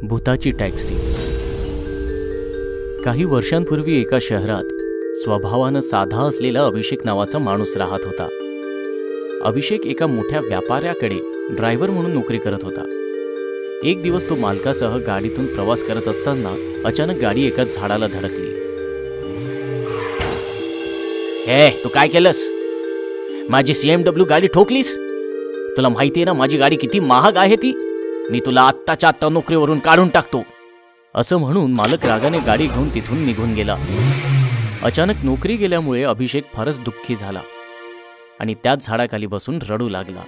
भूताची taxi. काही वर्षांपूर्वी एका शहरात स्वभावानं साधा असलेला अभिषेक नावाचा माणूस राहत होता. अभिषेक एका मोठ्या व्यापाऱ्याकडे ड्रायव्हर म्हणून नोकरी करत होता. एक दिवस तो मालकासह गाडीतून प्रवास करत असताना अचानक गाडी एका झाडाला धडकली. हे तू काय केलंस? माझी CMW गाडी ठोकलीस? तुला माहितीये ना माझी गाडी किती महाग आहे ती? मी तुला आत्ताच्या आत्ता नोकरीवरून काढून टाकतो. असं म्हणून मालक रागाने गाडी घेऊन तिथून निघून गेला. अचानक नोकरी गेल्यामुळे अभिषेक फारच दुःखी झाला आणि त्याच झाडाखाली बसून रडू लागला.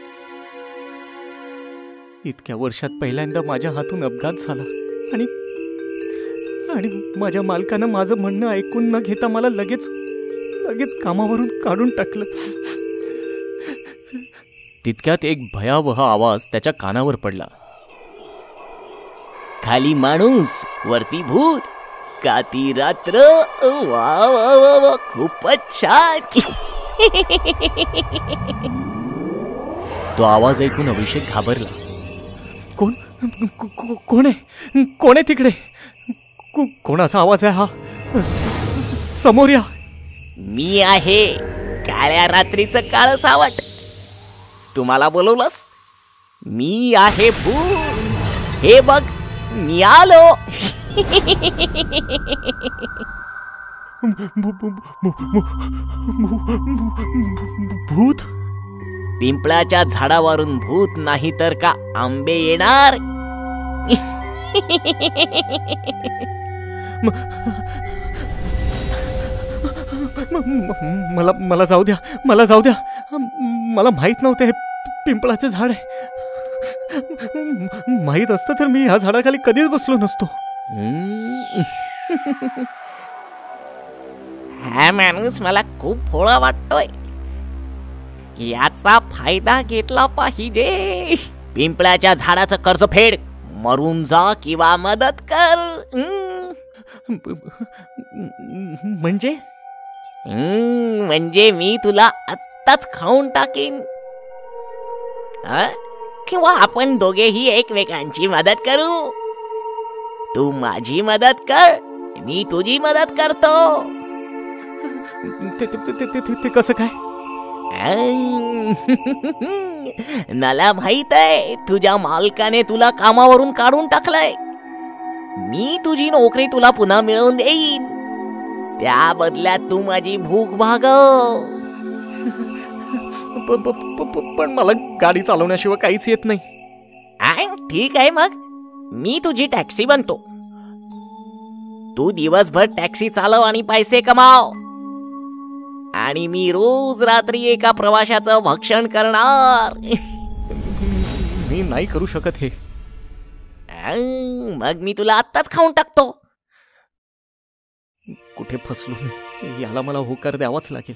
इतक्या वर्षात पहिल्यांदा माझ्या हातून अपघात झाला आणि माझ्या मालकानं माझं म्हणणं ऐकून न घेता मला लगेच कामावरून काढून टाकलं. तितक्यात एक भयावह आवाज त्याच्या कानावर पडला. खाली माणूस वरती भूत, का ती रात्र, वा वा वा वा, खूपच छान. तो आवाज ऐकून अभिषेक घाबरला. कोण आहे तिकडे? कोणाचा आवाज आहे हा? समोर या. मी आहे काळ्या रात्रीचं काळ सावट. तुम्हाला बोलवलंस? मी आहे भूत. हे बघ मी आलो. भूत? पिंपळाच्या झाडावरून भूत नाही तर का आंबे येणार? मला जाऊ द्या, मला जाऊ द्या. मला माहित नव्हतं हे पिंपळाचं झाड आहे. माहित असतं तर मी ह्या झाडाखाली कधीच बसलो नसतो. हा माणूस मला खूप भोळा वाटतोय. याचा फायदा घेतला पाहिजे. पिंपळाच्या झाडाचं कर्ज फेड. मरून जा किंवा मदत कर. म्हणजे मी तुला आत्ताच खाऊन टाकीन. किंवा आपण दोघेही एकमेकांची मदत करू. तू माझी मदत कर, मी तुझी मदत करतो. ते कसं काय? मला माहित आहे तुझ्या मालकाने तुला कामावरून काढून टाकलंय. मी तुझी नोकरी तुला पुन्हा मिळवून देईन. त्या बदल्यात तू माझी भूक भागव. पण मला गाडी चालवण्याशिवाय काहीच येत नाही. ठीक आहे, मग मी तुझी टॅक्सी बनतो. तू दिवसभर टॅक्सी चालव आणि पैसे कमाव. आणि मी रोज रात्री एका प्रवाशाचं भक्षण करणार. मी नाही करू शकत हे. मग मी तुला आत्ताच खाऊन टाकतो. कुठे फसलो मी? याला मला होकार द्यावाच लागेल,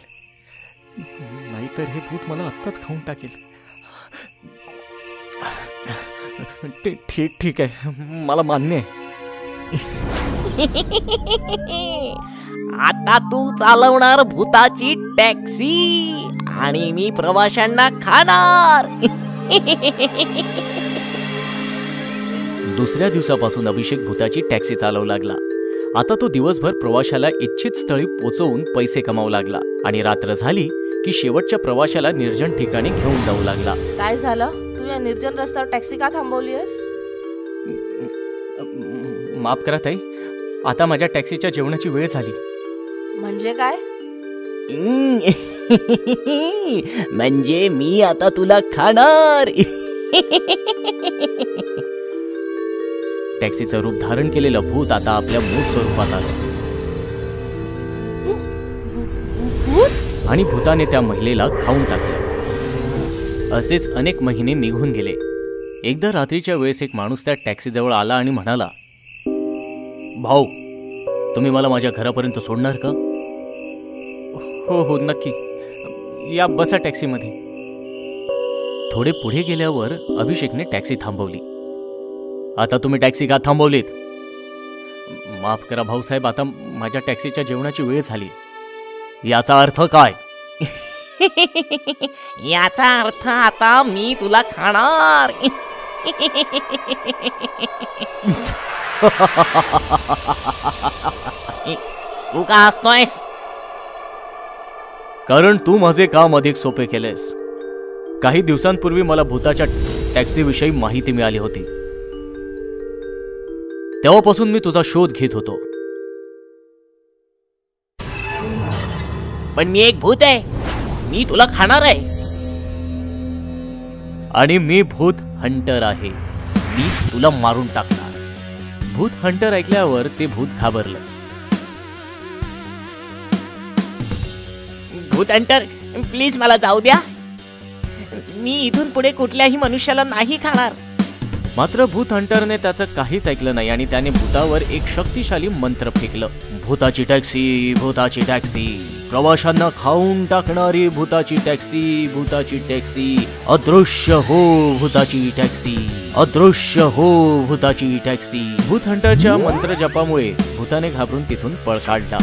नाहीतर हे भूत मला आत्ताच खाऊन टाकेल. ठीक आहे, मला मान्य आहे. आता तू चालवणार भूताची टॅक्सी आणि मी प्रवाशांना खाणार. दुसऱ्या दिवसापासून अभिषेक भूताची टॅक्सी चालवू लागला. आता तो दिवसभर प्रवाशाला इच्छित स्थळी पोहोचवून पैसे कमावू लागला आणि रात्र झाली की शेवटच्या प्रवाशाला निर्जन ठिकाणी घेऊन जाऊ लागला. काय झालं? तू या निर्जन रस्त्यावर टॅक्सी का थांबवलीस? माफ करा ताई, आता माझ्या टॅक्सीच्या जेवणाची वेळ झाली. म्हणजे काय? म्हणजे मी आता तुला खाणार. टॅक्सीचं रूप धारण केलेलं भूत आता आपल्या मूळ स्वरूपात आलं आणि भूताने त्या महिलेला खाऊन टाकलं. असेच अनेक महिने निघून गेले. एकदा रात्रीच्या वेळेस एक माणूस त्या टॅक्सीजवळ आला आणि म्हणाला, भाऊ, तुम्ही मला माझ्या घरापर्यंत सोडणार का? हो नक्की, या बसा टॅक्सीमध्ये. थोडे पुढे गेल्यावर अभिषेकने टॅक्सी थांबवली. आता तुम्ही टॅक्सी का थांबवलीत? माफ करा भाऊसाहेब, आता माझ्या टॅक्सीच्या जेवणाची वेळ झाली. याचा अर्थ काय? याचा अर्थ आता मी तुला खाणार. तू का हसतोयस? कारण तू माझे काम अधिक सोपे केलेस. काही दिवसांपूर्वी मला भूताच्या टॅक्सीविषयी माहिती मिळाली होती. तेव्हापासून मी तुझा शोध घेत होतो. पण मी एक भूत आहे, मी तुला खाणार आहे. आणि मी भूत हंटर आहे, मी तुला मारून टाकणार. भूत हंटर ऐकल्यावर ते भूत घाबरलं. भूत हंटर, प्लीज मला जाऊ द्या. मी इथून पुढे कुठल्याही मनुष्याला नाही खाणार. मात्र भूत हंटरने त्याचं काहीच ऐकलं नाही आणि त्याने भूतावर एक शक्तिशाली मंत्र फेकलं. भूताची टॅक्सी, भूताची टॅक्सी, प्रवाशांना खाऊन टाकणारी भूताची टॅक्सी, भूताची टॅक्सी, अदृश्य हो भूताची टॅक्सी, अदृश्य हो भूताची टॅक्सी. भूत हंटरच्या मंत्र जपामुळे भूताने घाबरून तिथून पळ काढला.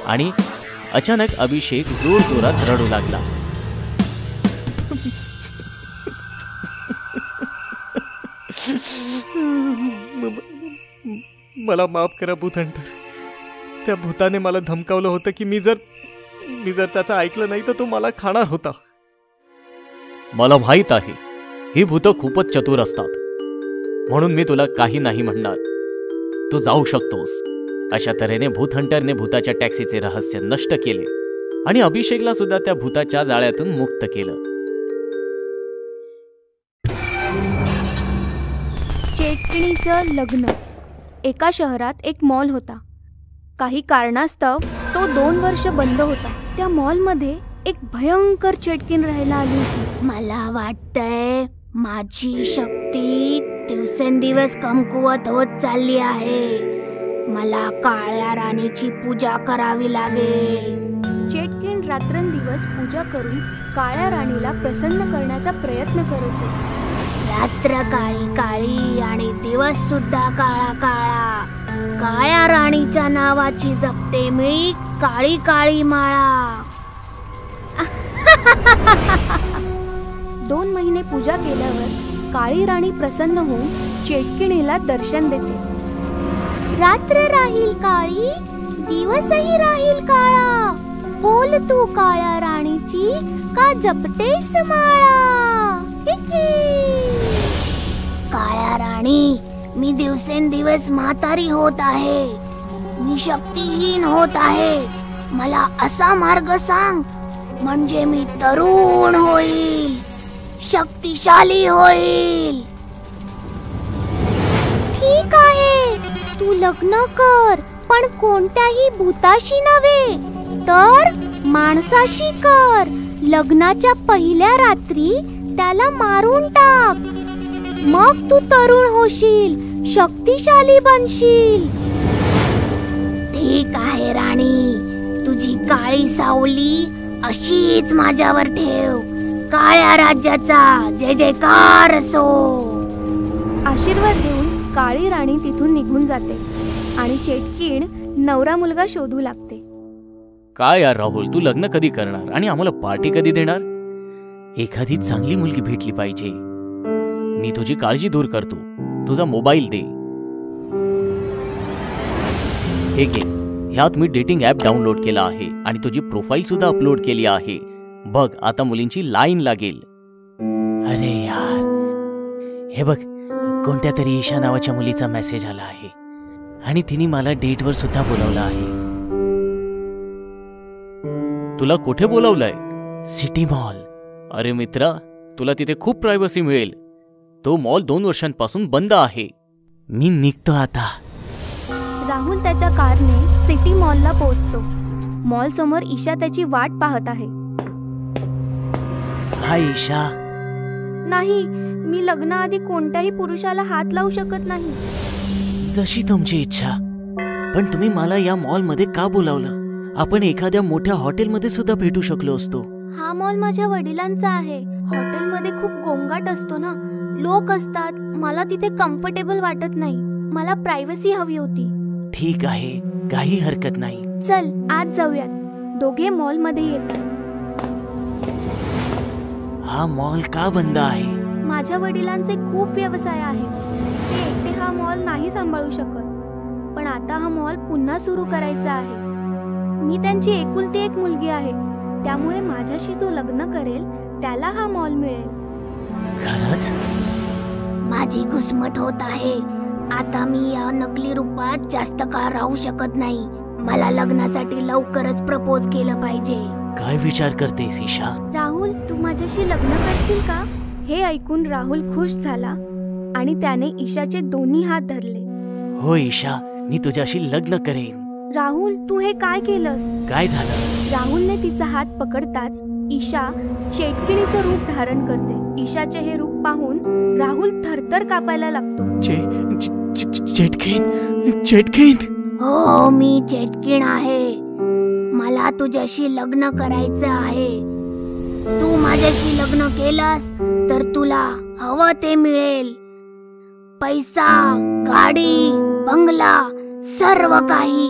आणि अचानक अभिषेक जोर जोरात रडू लागला. मला माफ करा भूत हंटर. त्या भूताने मला धमकावलं होतं की मी जर त्याचं ऐकलं नाही तर तो मला खाणार होता. मला माहित आहे ही भूतं खूपच चतुर असतात, म्हणून मी तुला काही नाही म्हणणार. तू जाऊ शकतोस. अशा तऱ्हेने भूत हंटरने भूताच्या टॅक्सीचे रहस्य नष्ट केले आणि अभिषेकला सुद्धा त्या भूताच्या जाळ्यातून मुक्त केलं. चेटकिणीचं लग्न. एका शहरात एक मॉल होता. काही कारणास्तव तो 2 वर्ष बंद होता. त्या मॉलमध्ये एक भयंकर चेटकीण राहायला आली होती. मला वाटतंय माझी शक्ती दिवसेंदिवस कमकुवत होत चालली आहे. मला काळ्या राणीची पूजा करावी लागेल. चेटकीण रात्रंदिवस पूजा करून काळ्या राणीला प्रसन्न करण्याचा प्रयत्न करत होती. रात्र काळी काळी आणि दिवस सुद्धा काळा काळा. काळ्या राणीच्या नावाची जपते मी काळी काळी माळा. 2 महिने पूजा केल्यावर काळी राणी प्रसन्न होऊन चेटकिणीला दर्शन देते. रात्र राहील काळी, दिवसही राहील काळा. बोल तू काळ्या राणीची का जपतेस माळा. काळ्या राणी, मी दिवसेंदिवस म्हातारी होत आहे. मी शक्तिहीन होत आहे. मला असा मार्ग सांग म्हणजे मी तरुण होईल, शक्तिशाली होईल. ठीक आहे, तू लग्न कर, पण कोणत्याही भूताशी नव्हे तर माणसाशी कर. लग्नाच्या पहिल्या रात्री त्याला मारून टाक. मग तू तरुण होशील, शक्तिशाली बनशील. ठीक आहे राणी, तुझी काळी सावली अशीच माझ्यावर ठेव. काळ्या राज्याचा जय जयकार असो. आशीर्वाद देऊन काळी राणी तिथून निघून जाते आणि चेटकीण नवरा मुलगा शोधू लागते. काय यार राहुल, तू लग्न कधी करणार आणि आम्हाला पार्टी कधी देणार? एखादी चांगली मुलगी भेटली पाहिजे. मी तुझी काळजी दूर करतो. तुझा मोबाईल दे. हे घे, ह्यात मी डेटिंग ॲप डाउनलोड केला आहे आणि तुझी प्रोफाईल सुद्धा अपलोड केली आहे. बघ, आता मुलींची लाईन लागेल. अरे यार, हे बघ, कोणत्या तरी ईशा नावाच्या मुलीचा मेसेज आला आहे आणि तिने मला डेटवर सुद्धा बोलावलं आहे. तुला कुठे बोलावलंय? City mall. अरे मित्रा, तुला तिथे खूप प्रायव्हसी मिळेल. तो मॉल 2 वर्षांपासून बंद आहे. मी निघतो आता. राहुल त्याच्या कारने सिटी मॉलला पोहोचतो. मॉल समोर ईशा त्याची वाट पाहत आहे. हाय ईशा. नाही, मी लग्नाआधी कोणत्याही पुरुषाला हात लावू शकत नाही. जशी तुमची इच्छा, पण तुम्ही मला या मॉलमध्ये का बोलावलं? आपण एखाद्या मोठ्या हॉटेलमध्ये सुद्धा भेटू शकलो असतो. हा मॉल माझ्या वडिलांचा आहे. हॉटेलमध्ये खूप गोंगाट असतो ना, लोक असतात. मला तिथे कम्फर्टेबल वाटत नाही. मला प्रायव्हसी हवी होती. ठीक आहे, काही हरकत नाही. चल आत जाऊयात. दोघे मॉलमध्ये येतात. हा मॉल का बंद आहे? माझ्या वडिलांचे खूप व्यवसाय आहेत. ते एकटे हा मॉल नाही सांभाळू शकत. पण आता हा मॉल पुन्हा सुरू करायचा आहे. मी त्यांची एकुलती एक मुलगी आहे. त्यामुळे माझ्याशी जो लग्न करेल त्याला हा मॉल मिळेल. खरंच? माझी घुसमट होत आहे. आता मी या नकली रूपात जास्त काळ राहू शकत नाही. मला लग्नासाठी लवकरच प्रपोज केलं पाहिजे. काय विचार करतेस ईशा? राहुल, तू माझ्याशी लग्न करशील का? हे ऐकून राहुल खुश झाला आणि त्याने ईशाचे दोन्ही हात धरले. हो ईशा, मी तुझ्याशी लग्न करेन. राहुल, तू हे काय केलंस? काय झालं? राहुलने तिचा हात पकडताच ईशा चेटकिणीचं रूप धारण करते. ईशाचे हे रूप पाहून राहुल थरथर कापायला लागतो. चेटकीन? हो, मी चेटकीण आहे. मला तुझ्याशी लग्न करायचं आहे. तू माझ्याशी लग्न केलंस तर तुला हवं ते मिळेल. पैसा, गाडी, बंगला, सर्व काही.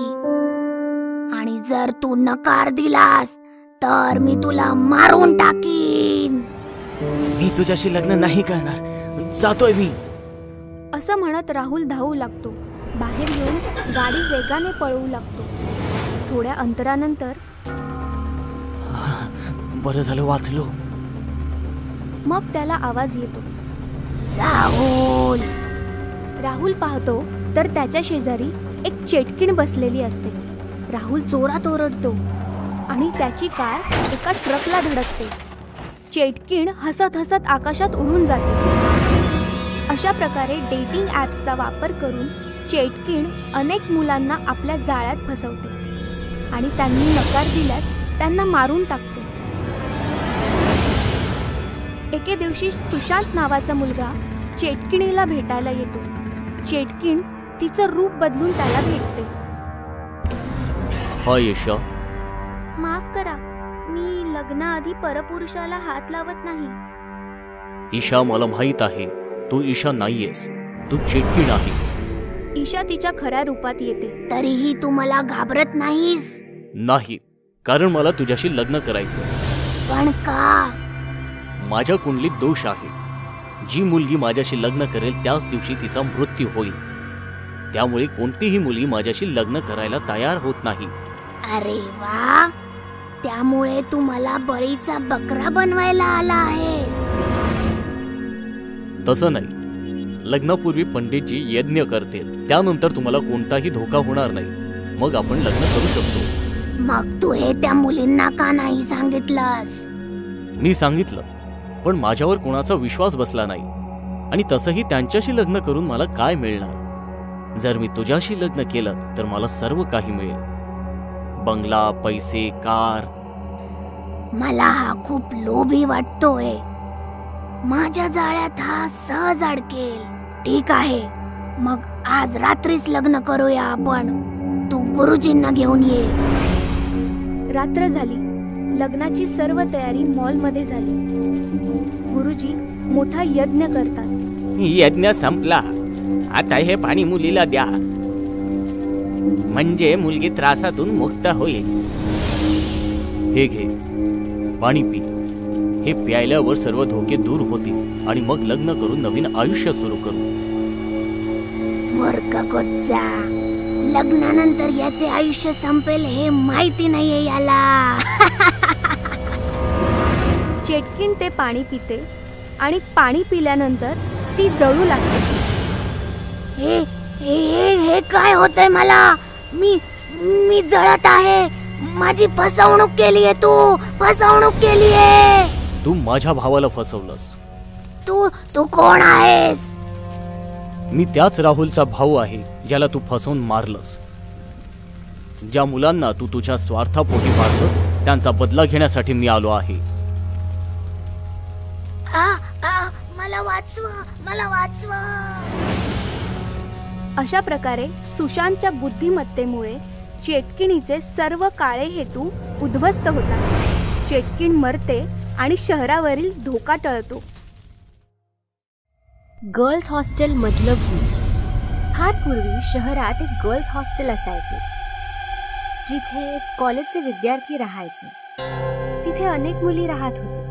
आणि जर तू नकार दिलास तर मी तुला मारून टाकीन. मी तुझ्याशी लग्न नाही करणार. जातोय मी. असं म्हणत राहुल धावू लागतो. बाहेर येऊन गाडी वेगाने पळवू लागतो. थोड्या अंतरानंतर बरं झालं वाचलो. मग त्याला आवाज येतो, राहुल. राहुल पाहतो तर त्याच्या शेजारी एक चेटकीण बसलेली असते. राहुल जोरात ओरडतो आणि त्याची कार एका ट्रकला धडकते. चेटकीण हसत हसत आकाशात उडून जाते. अशा प्रकारे डेटिंग ॲप्सचा वापर करून चेटकीण अनेक मुलांना आपल्या जाळ्यात फसवते आणि त्यांनी नकार दिल्यास त्यांना मारून टाकते. एके दिवशी सुशांत नावाचा मुलगा चेटकिणीला भेटायला येतो. चेटकीण तिचं रूप बदलून त्याला भेटते. हाय ईशा. माफ करा, मी लग्नाआधी परपुरुषाला हात लावत नाही. ईशा, मला माहित आहे तू ईशा नाहीयेस. तू चेटकीण आहेस. ईशा तिच्या खऱ्या रूपात येते. तरीही तू मला घाबरत नाहीस? नाही, कारण मला तुझ्याशी लग्न करायचं. पण का? माझ्या कुंडलीत दोष आहे. जी मुलगी माझ्याशी लग्न करेल त्याच दिवशी तिचा मृत्यू होईल. त्यामुळे कोणतीही मुलगी माझ्याशी लग्न करायला तयार होत नाही. अरे वा, त्यामुळे तू मला बळीचा बकरा बनवायला आला आहेस. तसं नाही. लग्नापूर्वी पंडितजी यज्ञ करतील. त्यानंतर तुम्हाला कोणताही धोका होणार नाही. मग आपण लग्न करू शकतो. मग तू हे त्या मुलींना का नाही सांगितलंस? मी सांगितलं, पण माझ्यावर कोणाचा विश्वास बसला नाही. आणि तसंही त्यांच्याशी लग्न करून मला काय मिळणार? जर मी तुझ्याशी लग्न केलं तर मला सर्व काही मिळेल. बंगला, पैसे, कार. मला हा खूप लोभी वाटतोय. माझ्या जाळ्यात हा सहज अडकेल. ठीक आहे, मग आज रात्रीच लग्न करूया आपण. तू गुरुजींना घेऊन ये. रात्र झाली. लग्नाची सर्व तयारी मॉलमध्ये झाली. गुरुजी मोठा यज्ञ करतात. यज्ञ संपला. आता हे पाणी मुलीला द्या, म्हणजे मुलगी त्रासातून मुक्त होईल. हे घे, पाणी पी. हे प्यायल्यावर सर्व धोके दूर होतील आणि मग लग्न करून नवीन आयुष्य सुरू करू. मूर्ख कोच्चा, लग्नानंतर याचे आयुष्य संपेल हे माहिती नाहीये याला. चेटकीण ते पाणी पिते आणि पाणी पिल्यानंतर ती जळू लागते. हे हे हे काय होतंय मला? मी जळत आहे. माझी फसवणूक केलीये तू. फसवणूक केलीये. तू माझ्या भावाला फसवलंस. तू कोण आहेस? मी त्याच राहुलचा भाऊ आहे ज्याला तू फसवून मारलंस. ज्या मुलांना तू तुझ्या स्वार्थापोटी मारलंस त्यांचा बदला घेण्यासाठी मी आलो आहे. मला वाचवा. अशा प्रकारे सुशांतच्या बुद्धिमत्तेमुळे चेटकिणीचे सर्व काळे हेतू उद्ध्वस्त होतात. चेटकीण मरते आणि शहरावरील धोका टळतो. गर्ल्स हॉस्टेल मधलं भूत. फार पूर्वी शहरात एक गर्ल्स हॉस्टेल असायचे. जिथे कॉलेजचे विद्यार्थी राहायचे तिथे अनेक मुली राहत होत्या.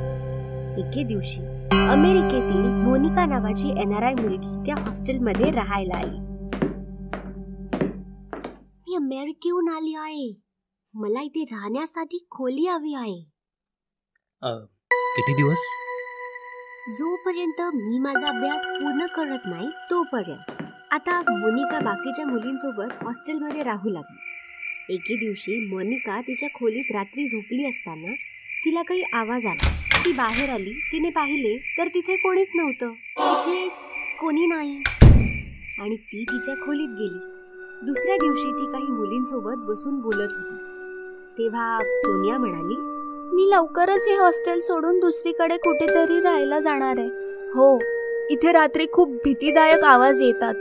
एके दिवशी अमेरिकेतील मोनिका नावाची NRI मुलगी त्या हॉस्टेलमध्ये राहायला आली. मी अमेरिकेहून आली आहे, मला इथे राहण्यासाठी खोली हवी आहे. किती दिवस? जोपर्यंत मी माझा अभ्यास पूर्ण करत नाही तोपर्यंत. आता मोनिका बाकीच्या मुलींसोबत हॉस्टेलमध्ये राहू लागली. एके दिवशी मोनिका तिच्या खोलीत रात्री झोपली असताना तिला काही आवाज आला. ती बाहेर आली. तिने पाहिले तर तिथे कोणीच नव्हतं. तिथे कोणी नाही आणि ती तिच्या खोलीत गेली. दुसऱ्या दिवशी ती काही मुलींसोबत बसून बोलत होती. तेव्हा सोनिया म्हणाली, मी लवकरच हे हॉस्टेल सोडून दुसरीकडे कुठेतरी राहायला जाणार आहे. हो, इथे रात्री खूप भीतीदायक आवाज येतात.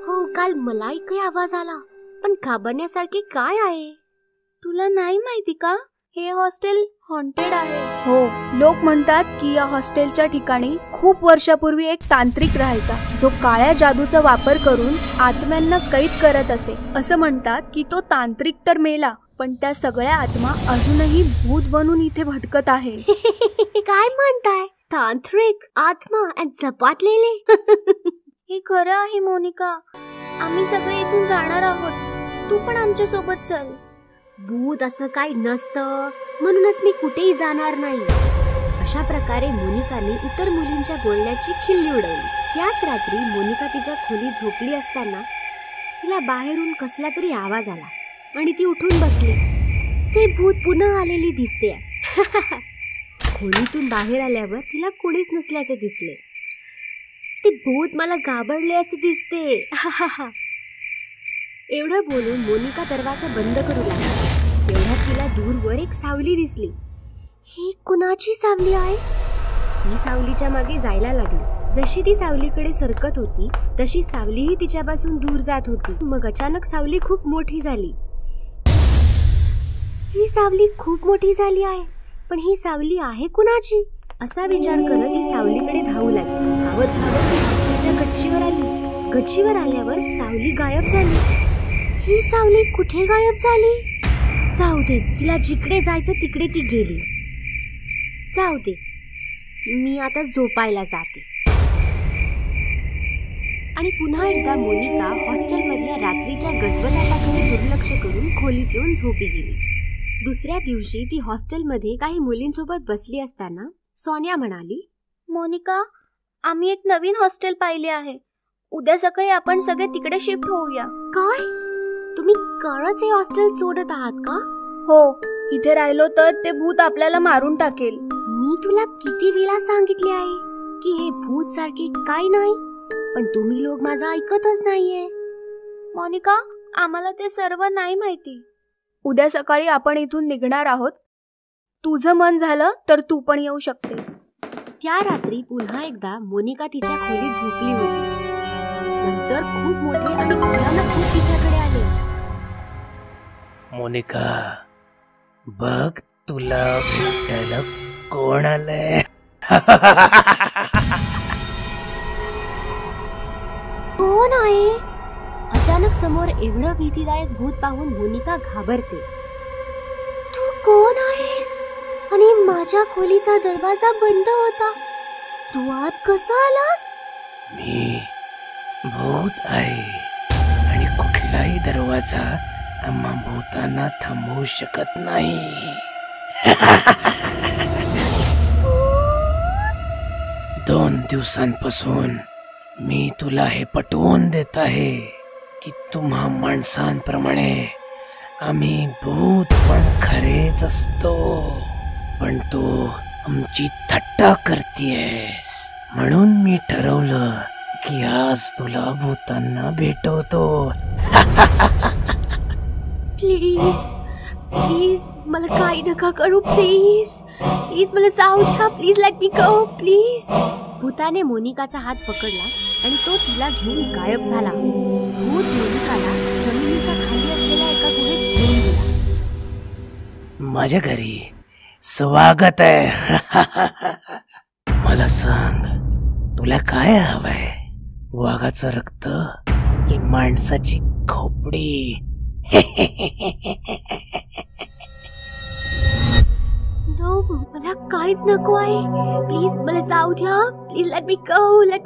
हो, काल मलाही काही आवाज आला, पण घाबरण्यासारखे काय आहे? तुला नाही माहिती का, हे हॉस्टेल हॉन्टेड आहे. हो, लोक म्हणतात की या हॉस्टेलच्या ठिकाणी खूप वर्षापूर्वी एक तांत्रिक राहायचा जो काळ्या जादूचा वापर करून आत्म्यांना कैद करत असे. असं म्हणतात की तो तांत्रिक तर मेला, पण त्या सगळ्या आत्मा अजूनही भूत बनून इथे भटकत आहे. काय म्हणताय? तांत्रिक आत्मा आणि झपाटलेले? हे खरं आहे मोनिका. आम्ही सगळे इथून जाणार आहोत. तू पण आमच्या सोबत चल. भूत असं काही नसतं, म्हणूनच मी कुठेही जाणार नाही. अशा प्रकारे मोनिकाने इतर मुलींच्या बोलण्याची खिल्ली उडवली. त्याच रात्री मोनिका तिच्या खोलीत झोपली असताना तिला बाहेरून कसला तरी आवाज आला आणि ती उठून बसली. ते भूत पुन्हा आलेली दिसते. खोलीतून बाहेर आल्यावर तिला कोणीच नसल्याचे दिसले. ते भूत मला घाबरले असे दिसते. एवढं बोलून मोनिका दरवाजा बंद करू लागली. तेवढ्यात तिला दूरवर एक सावली दिसली. ही कुणाची सावली आहे? ती सावलीच्या मागे जायला लागली. जशी ती सावलीकडे सरकत होती तशी सावलीही तिच्यापासून दूर जात होती. मग अचानक सावली खूप मोठी झाली. ही सावली खूप मोठी झाली आहे, पण ही सावली आहे कुणाची? असा विचार करत ती सावलीकडे धावू लागली. धावत धावत ती हॉस्टेलच्या गच्चीवर आली. गच्चीवर आल्यावर सावली गायब झाली. ही सावली कुठे गायब झाली? जाऊ दे, तिला जिकडे जायचं तिकडे ती गेली. जाऊ दे, मी आता झोपायला जाते. आणि पुन्हा एकदा मोनिका हॉस्टेलमधल्या रात्रीच्या गजबजाटाकडे दुर्लक्ष करून खोलीत येऊन झोपी गेली. दुसऱ्या दिवशी ती हॉस्टेलमध्ये काही मुलींसोबत बसली असताना सोनिया म्हणाली, मोनिका, आम्ही एक नवीन हॉस्टेल पाहिले आहे. उद्या सकाळी आपण सगळे तिकडे शिफ्ट होऊया. काय? तुम्ही खरंच हे हॉस्टेल सोडत आहात का? हो, इथे राहिलो तर ते भूत आपल्याला मारून टाकेल. मी तुला किती वेळा सांगितले आहे की हे भूत सारखे काय नाही, पण तुम्ही लोक माझं ऐकतच नाहीये. मोनिका, आम्हाला ते सर्व नाही माहिती. उद्या सकाळी आपण इथून निघणार आहोत. तुझं मन झालं तर तू पण येऊ शकतेस. त्या रात्री पुन्हा एकदा मोनिका तिच्या खोलीत झोपली होती. नंतर खूप मोठे आणि भयानक भूत तिच्याकडे आले. मोनिका, बघ तुला भेटायला कोण आलंय. कोण आहे? अचानक समोर एवढं भीतीदायक भूत पाहून मोनिका घाबरते. तू कोण आहेस? आणि माझ्या खोलीचा दरवाजा बंद होता, तू आत कसा आलास? मी भूत आहे आणि कुठलाही दरवाजा आम्हा भूतांना थांबवू शकत नाही. 2 दिवसांपासून मी तुला हे पटवून देत आहे की तुम्हा माणसांप्रमाणे आम्ही भूत पण खरेच असतो, पण तू आमची थट्टा करतेस. म्हणून मी ठरवलं की आज तुला भूतांना भेटवतो. प्लीज प्लीज मला काही नका करू. प्लीज प्लीज मला जाऊ द्या. Please let me go please. भूताने मोनिकाचा हात पकडला आणि तो तिला घेऊन गायब झाला. भूत मोनिकाला जमिनीच्या खाली असलेल्या एका गुहेत घेऊन गेला. माझ्या घरी स्वागत आहे. मला सांग, तुला काय हवंय? वाघाचं रक्त की माणसाची खोपडी? नो, मला काहीच नको आहे. प्लीज मला जाऊ द्या. Please let me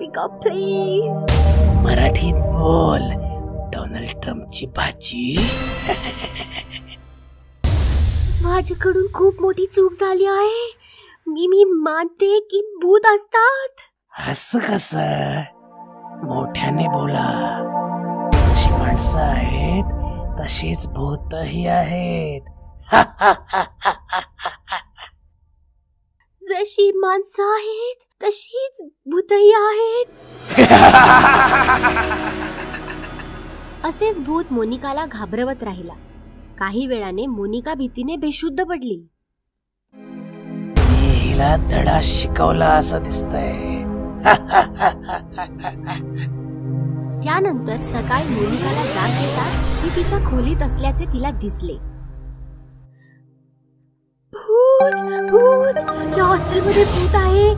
go please. मराठीत बोल, डोनाल्ड ट्रम्पची भाजी. माझ्याकडून खूप मोठी चूक झाली आहे. मी मानते की भूत असतात. असं कसं? मोठ्याने बोला. जशी माणसं आहेत तशीच भूतही आहेत. जशी माणसं आहेत तशीच भूतही आहेत. असेच भूत मोनिकाला घाबरवत राहिला. काही वेळाने मोनिका भीतीने बेशुद्ध पडली. मी हिला धडा शिकवला असं दिसतंय. त्यानंतर सकाळी मोनिकाला जाग येताच ती तिच्या खोलीत असल्याचे तिला दिसले. भूत भूत, या हॉस्टेलमध्ये भूत आहे.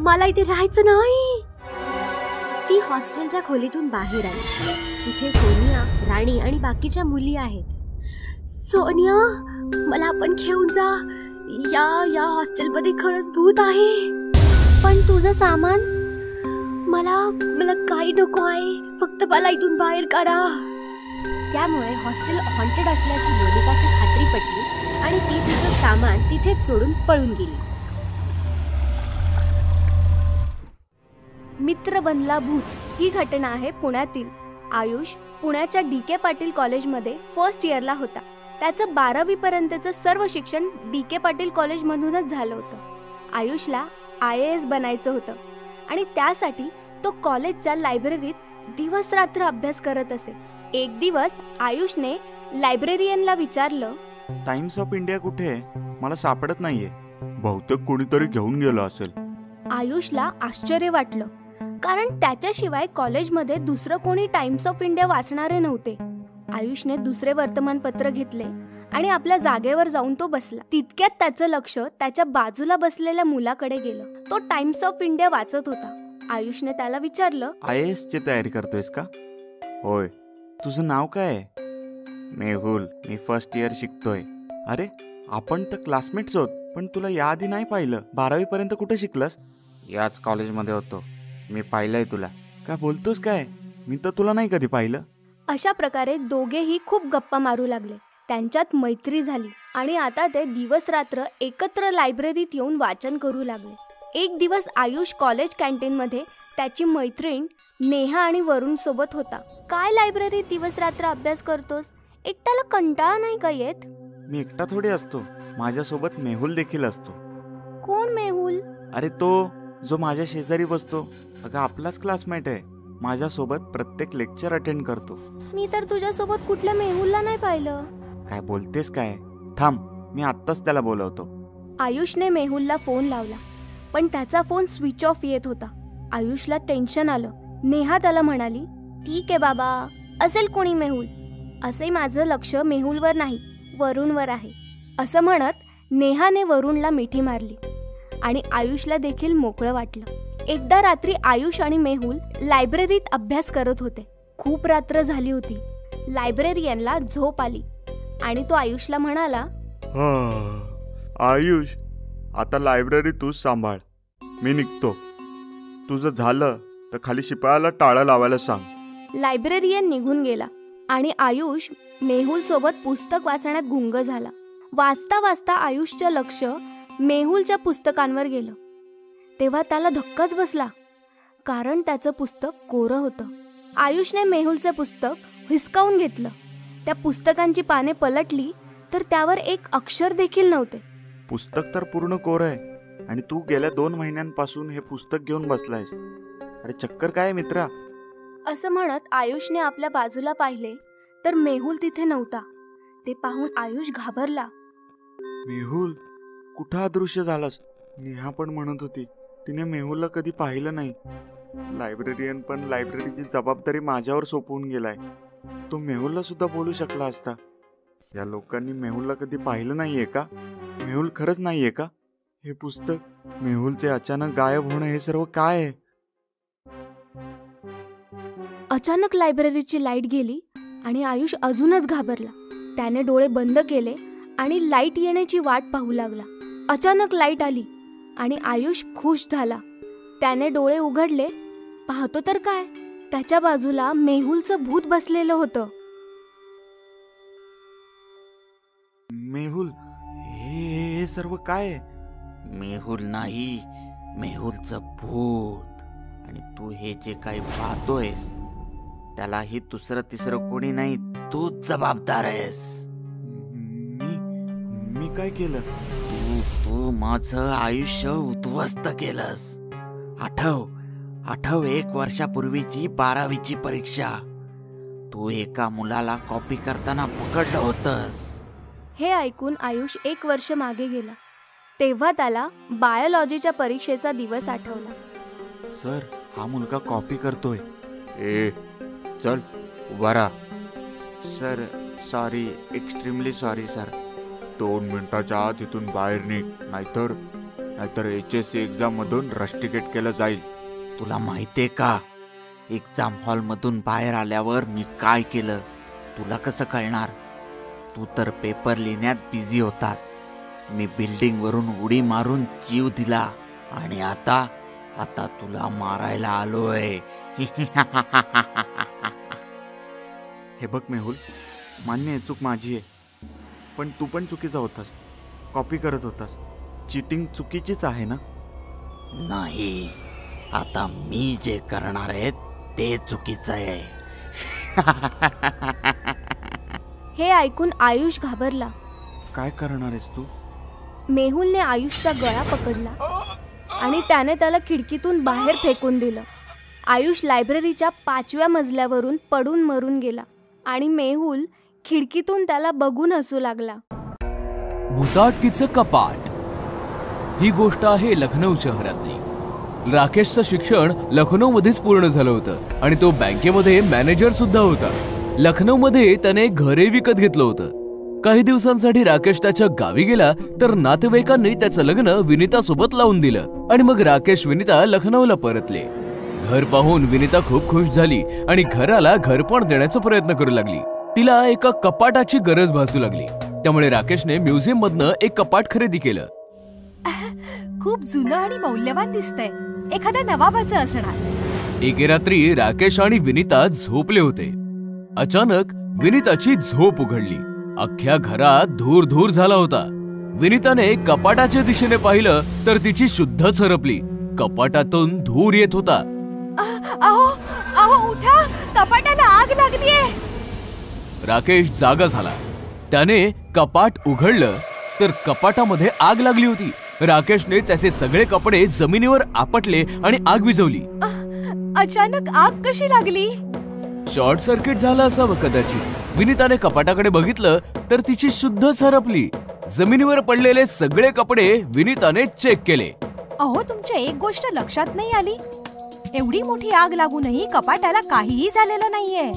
मला इथे राहायचं नाही. ती हॉस्टेलच्या खोलीतून बाहेर आली. तिथे सोनिया, राणी आणि बाकीच्या मुली आहेत. सोनिया, मला पण घेऊन जा. या हॉस्टेलमध्ये खरंच भूत आहे. पण तुझं सामान? मला काही नको आहे. फक्त मला इथून बाहेर काढा. त्यामुळे हॉस्टेल हॉन्टेड असल्याची मोनिकाची खात्री पटली आणि ती तिचं सामान तिथेच सोडून पळून गेली. मित्र बनला भूत ही घटना आहे पुण्यातील. आयुष पुण्याच्या DK पाटील कॉलेजमध्ये फर्स्ट इयरला होता. त्याचं 12वी पर्यंतचं सर्व शिक्षण DK पाटील कॉलेजमधूनच झालं होतं. आयुषला IAS बनायचं होतं आणि त्यासाठी तो कॉलेजच्या लायब्ररीत दिवस रात्र अभ्यास करत असे. एक दिवस आयुषने लायब्रेरियनला विचारलं, टाइम्स ऑफ इंडिया कुठे आहे? मला सापडत नाहीये. बहुतेक कोणीतरी घेऊन गेलं असेल. आयुषला आश्चर्य वाटलं, कारण त्याच्याशिवाय कॉलेजमध्ये दुसरं कोणी टाइम्स ऑफ इंडिया वाचणारे नव्हते. आयुषने दुसरे वर्तमानपत्र घेतले आणि आपल्या जागेवर जाऊन तो बसला. तितक्यात त्याचं लक्ष त्याच्या बाजूला बसलेल्या मुलाकडे गेलं. तो टाइम्स ऑफ इंडिया वाचत होता. आयुषने त्याला विचारलं, IAS ची तयारी करतोयस का? होय. तुझं नाव काय आहे? मेहुल. मी फर्स्ट इयर शिकतोय. अरे, आपण तर क्लासमेट्स आहोत. पण तुला याआधी नाही पाहिलं. 12वी पर्यंत कुठे शिकलास? याच कॉलेजमध्ये होतो. मी पाहिलंय तुला. काय बोलतोस काय? मी तर तुला नाही कधी पाहिलं. अशा प्रकारे दोघेही खूप गप्पा मारू लागले. त्यांच्यात मैत्री झाली आणि आता ते दिवस रात्र एकत्र लायब्ररीत येऊन वाचन करू लागले. एक दिवस आयुष कॉलेज कॅन्टीनमध्ये त्याची मैत्रीण नेहा आणि वरुण सोबत होता. काय लायब्ररीत दिवस रात्र अभ्यास करतोस? एकट्याला कंटाळा नाही का येत? मी एकटा थोडी असतो. माझ्यासोबत मेहुल देखील असतो. कोण मेहुल? अरे, तो जो माझ्या शेजारी बसतो. अगं, आपलाच क्लासमेट आहे. माझ्यासोबत प्रत्येक लेक्चर अटेंड करतो. मी तर तुझ्यासोबत कुठल्या मेहुलला नाही पाहिलं. काय बोलतेस काय? थांब, मी आत्ताच त्याला बोलवतो. आयुषने मेहुलला फोन लावला, पण त्याचा फोन स्विच ऑफ येत होता. आयुषला टेन्शन आलं. नेहा त्याला म्हणाली, ठीक आहे बाबा, असेल कोणी मेहुल. असे माझं लक्ष मेहुलवर नाही, वरुणवर आहे. असं म्हणत नेहाने वरुणला मिठी मारली आणि आयुषला देखील मोकळं वाटलं. एकदा रात्री आयुष आणि मेहुल लायब्ररीत अभ्यास करत होते. खूप रात्र झाली होती. लायब्रेरियनला झोप आली आणि तो आयुषला म्हणाला, आयुष, आता लायब्ररी तूच सांभाळ. मी निघतो. तुझं झालं तर खाली शिपायाला टाळं लावायला सांग. लायब्रेरियन निघून गेला आणि आयुष मेहुल सोबत पुस्तक वाचण्यात गुंग झाला. वाचता वाचता आयुषचं लक्ष मेहुलच्या पुस्तकांवर गेलं. तेव्हा त्याला धक्काच बसला, कारण त्याचं पुस्तक कोरं होतं. आयुषने मेहुलचं पुस्तक हिसकावून घेतलं. त्या पुस्तकांची पाने पलटली तर त्यावर एक अक्षर देखील नव्हते. पुस्तक तर पूर्ण कोरं आहे आणि तू गेल्या 2 महिन्यांपासून हे पुस्तक घेऊन बसलायस. अरे, चक्कर काय मित्रा? असं म्हणत आयुषने आपल्या बाजूला पाहिले तर मेहुल तिथे नव्हता. ते पाहून आयुष घाबरला. मेहुल, कुठं अदृश्य झालास? नेहा पण म्हणत होती तिने मेहुलला कधी पाहिलं नाही. लायब्रेरियन पण लायब्ररीची जबाबदारी माझ्यावर सोपवून गेलाय. तो मेहुलला सुद्धा बोलू शकला असता. या लोकांनी मेहुलला कधी पाहिलं नाहीये का? मेहुल खरंच नाहीये का? हे पुस्तक, मेहुलचे अचानक गायब होणं, हे सर्व काय आहे? अचानक लायब्ररीची लाईट गेली आणि आयुष अजूनच घाबरला. त्याने डोळे बंद केले आणि लाईट येण्याची वाट पाहू लागला. अचानक लाईट आली आणि आयुष खुश झाला. त्याने डोळे उघडले. पाहतो तर काय, त्याच्या बाजूला मेहुलचं भूत बसलेलं होतं. मेहुल, हे सर्व काय? मेहुल नाही, मेहुलचं भूत. आणि तू हे जे काही पाहतोयस त्यालाही दुसरं तिसरं कोणी नाही, तूच जबाबदार आहेस. मी काय केलं? तू माझं आयुष्य उद्ध्वस्त केलंस. आठव 1 वर्षापूर्वीची 12वीची परीक्षा. तू एका मुलाला कॉपी करताना पकडलं होतंस. हे ऐकून आयुष 1 वर्ष मागे गेला. तेव्हा त्याला बायोलॉजीच्या परीक्षेचा दिवस आठवला. सर, हा मुलगा कॉपी करतोय. ए चल उभा राहा. Sir sorry, extremely sorry sir. 2 मिनिटाच्या आत इथून बाहेर निघ, नाहीतर HSC एक्झाम मधून रस्टिकेट केलं जाईल. तुला माहितीये का, एक्झाम हॉल मधून बाहेर आल्यावर मी काय केलं तुला कसं कळणार? तू तर पेपर लिहिण्यात बिझी होतास. मी बिल्डिंग वरून उडी मारून जीव दिला आणि आता तुला मारायला आलोय. हे बघ मेहुल, मान्य आहे चूक माझी आहे, पण तू पण चुकीचा होतास. कॉपी करत होतास. चीटिंग चुकीचीच आहे ना? नाही, आता मी जे करणार आहे ते चुकीचं आहे. हे ऐकून आयुष घाबरला. काय करणार आहेस तू? मेहुलने आयुषचा गळा पकडला आणि त्याने त्याला खिडकीतून बाहेर फेकून दिलं. आयुष लायब्ररीच्या 5व्या मजल्यावरून पडून मरून गेला आणि मेहुल खिडकीतून त्याला बघून हसू लागला. भुताटकीचं कपाट. ही गोष्ट आहे लखनौ शहरातली. राकेशचं शिक्षण लखनौमध्येच पूर्ण झालं होतं आणि तो बँकेमध्ये मॅनेजर सुद्धा होता. लखनौमध्ये त्याने घरे विकत घेतलं होतं. काही दिवसांसाठी राकेश त्याच्या गावी गेला तर नातेवाईकांनी त्याचं लग्न विनीता सोबत लावून दिलं आणि मग राकेश विनीता लखनौला परतले. घर पाहून विनीता खूप खुश झाली आणि घराला घरपण देण्याचा प्रयत्न करू लागली. तिला एका कपाटाची गरज भासू लागली. त्यामुळे राकेशने म्युझियम मधनं एक कपाट खरेदी केलं. खूप जुनं आणि मौल्यवान दिसतंय. एखाद्या नवाबाचं असणार. एके रात्री राकेश आणि विनीता झोपले होते. अचानक विनीताची झोप उघडली. अख्ख्या घरात धूर धूर झाला होता. विनीताने कपाटाच्या दिशेने पाहिलं तर तिची शुद्ध सरपली. कपाटातून धूर येत होता. अहो उठा, कपाटाला आग लागलीये. राकेश जागा झाला. त्याने कपाट उघडलं तर कपाटामध्ये आग लागली होती. राकेशने त्याचे सगळे कपडे जमिनीवर आपटले आणि आग विझवली. अचानक आग कशी लागली? शॉर्ट सर्किट झालं असावं कदाचित. विनीताने कपाटाकडे बघितलं तर तिची शुद्ध सरपली. जमिनीवर पडलेले सगळे कपडे विनीताने चेक केले. अहो, तुमच्या एक गोष्ट लक्षात नाही आली? एवढी मोठी आग लागूनही कपाटाला काहीही झालेलं नाहीये.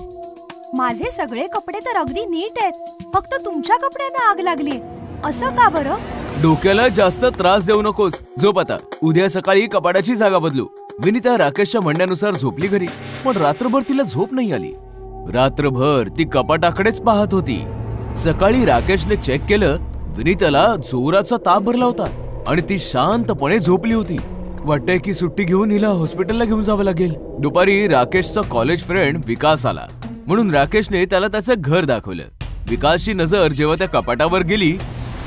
माझे सगळे कपडे तर अगदी नीट आहेत. फक्त तुमच्या कपड्यांना आग लागली. असं का बरं? डोक्याला जास्त त्रास देऊ नकोस. झोप आता. उद्या सकाळी कपाटाची जागा बदलू. विनीता राकेशच्या म्हणण्यानुसार झोपली घरी. पण रात्रभर तिला झोप नाही आली. रात्रभर ती कपाटाकडेच पाहत होती. सकाळी राकेशने चेक केलं. विनीताला जोराचा ताप भरला होता आणि ती शांतपणे झोपली होती. वाटतंय की सुट्टी घेऊन हिला हॉस्पिटलला घेऊन जावं लागेल. दुपारी राकेशचा कॉलेज फ्रेंड विकास आला म्हणून राकेशने त्याला त्याचं घर दाखवलं. विकासची नजर जेव्हा त्या कपाटावर गेली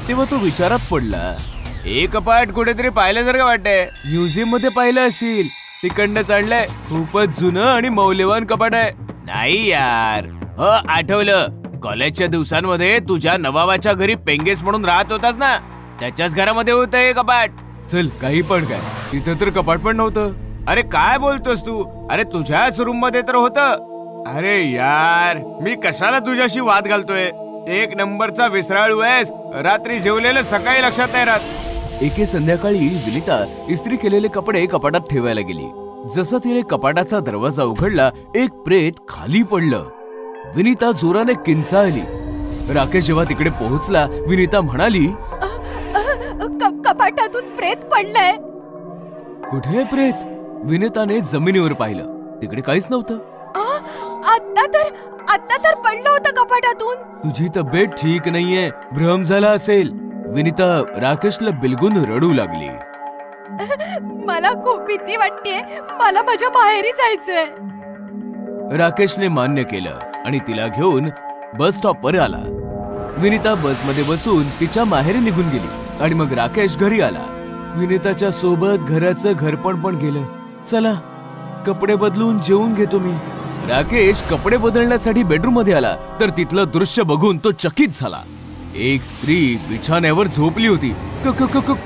तेव्हा तो विचारात पडला. हे कपाट कुठेतरी पाहिल्यासारखं वाटतंय. म्युझियम मध्ये पाहिलं असेल. तिकडनं चढलंय. खूपच जुनं आणि मौल्यवान कपाट आहे. नाही यार, आठवलं. कॉलेजच्या दिवसांमध्ये तुझ्या नवाबाच्या घरी पेंगेस म्हणून राहत होतास ना, त्याच्याच घरामध्ये होतं हे कपाट. चल, काही पण काय, तिथं तर कपाट पण नव्हतं. अरे काय बोलतोस तू? अरे तुझ्याच रूम मध्ये तर होतं. अरे यार, मी कशाला तुझ्याशी वाद घालतोय? 1 नंबरचा विसराळू आहेस. रात्री जेवलेलं सकाळी लक्षात नाही राहत. एके संध्याकाळी विनीता इस्त्री केलेले कपडे कपाटात ठेवायला गेली. जसं तिने कपाटाचा दरवाजा उघडला, एक प्रेत खाली पडलं. विनीता जोराने किंचाळली. राकेश जेव्हा तिकडे पोहोचला, विनीता म्हणाली, कपाटातून प्रेत पडलंय. कुठे प्रेत? विनीताने जमिनीवर पाहिलं. तिकडे काहीच नव्हतं. आता तर पडलं होतं कपाटातून. तुझी तब्येत ठीक नाहीये, भ्रम झाला असेल. विनिता राकेशला बिलगून रडू लागली. मला खूप भीती वाटतेय, मला माझ्या माहेरी जायचंय. राकेशने मान्य केलं आणि तिला घेऊन बस स्टॉपवर आला. विनिता बसमध्ये बसून तिच्या माहेरी निघून गेली आणि मग राकेश घरी आला. विनिताच्या सोबत घराचं घरपण पण गेलं. चला कपडे बदलून जेवून घेतो मी. राकेश कपडे बदलण्यासाठी बेडरूम मध्ये आला तर तिथलं दृश्य बघून तो चकित झाला. एक स्त्री बिछाण्यावर झोपली होती.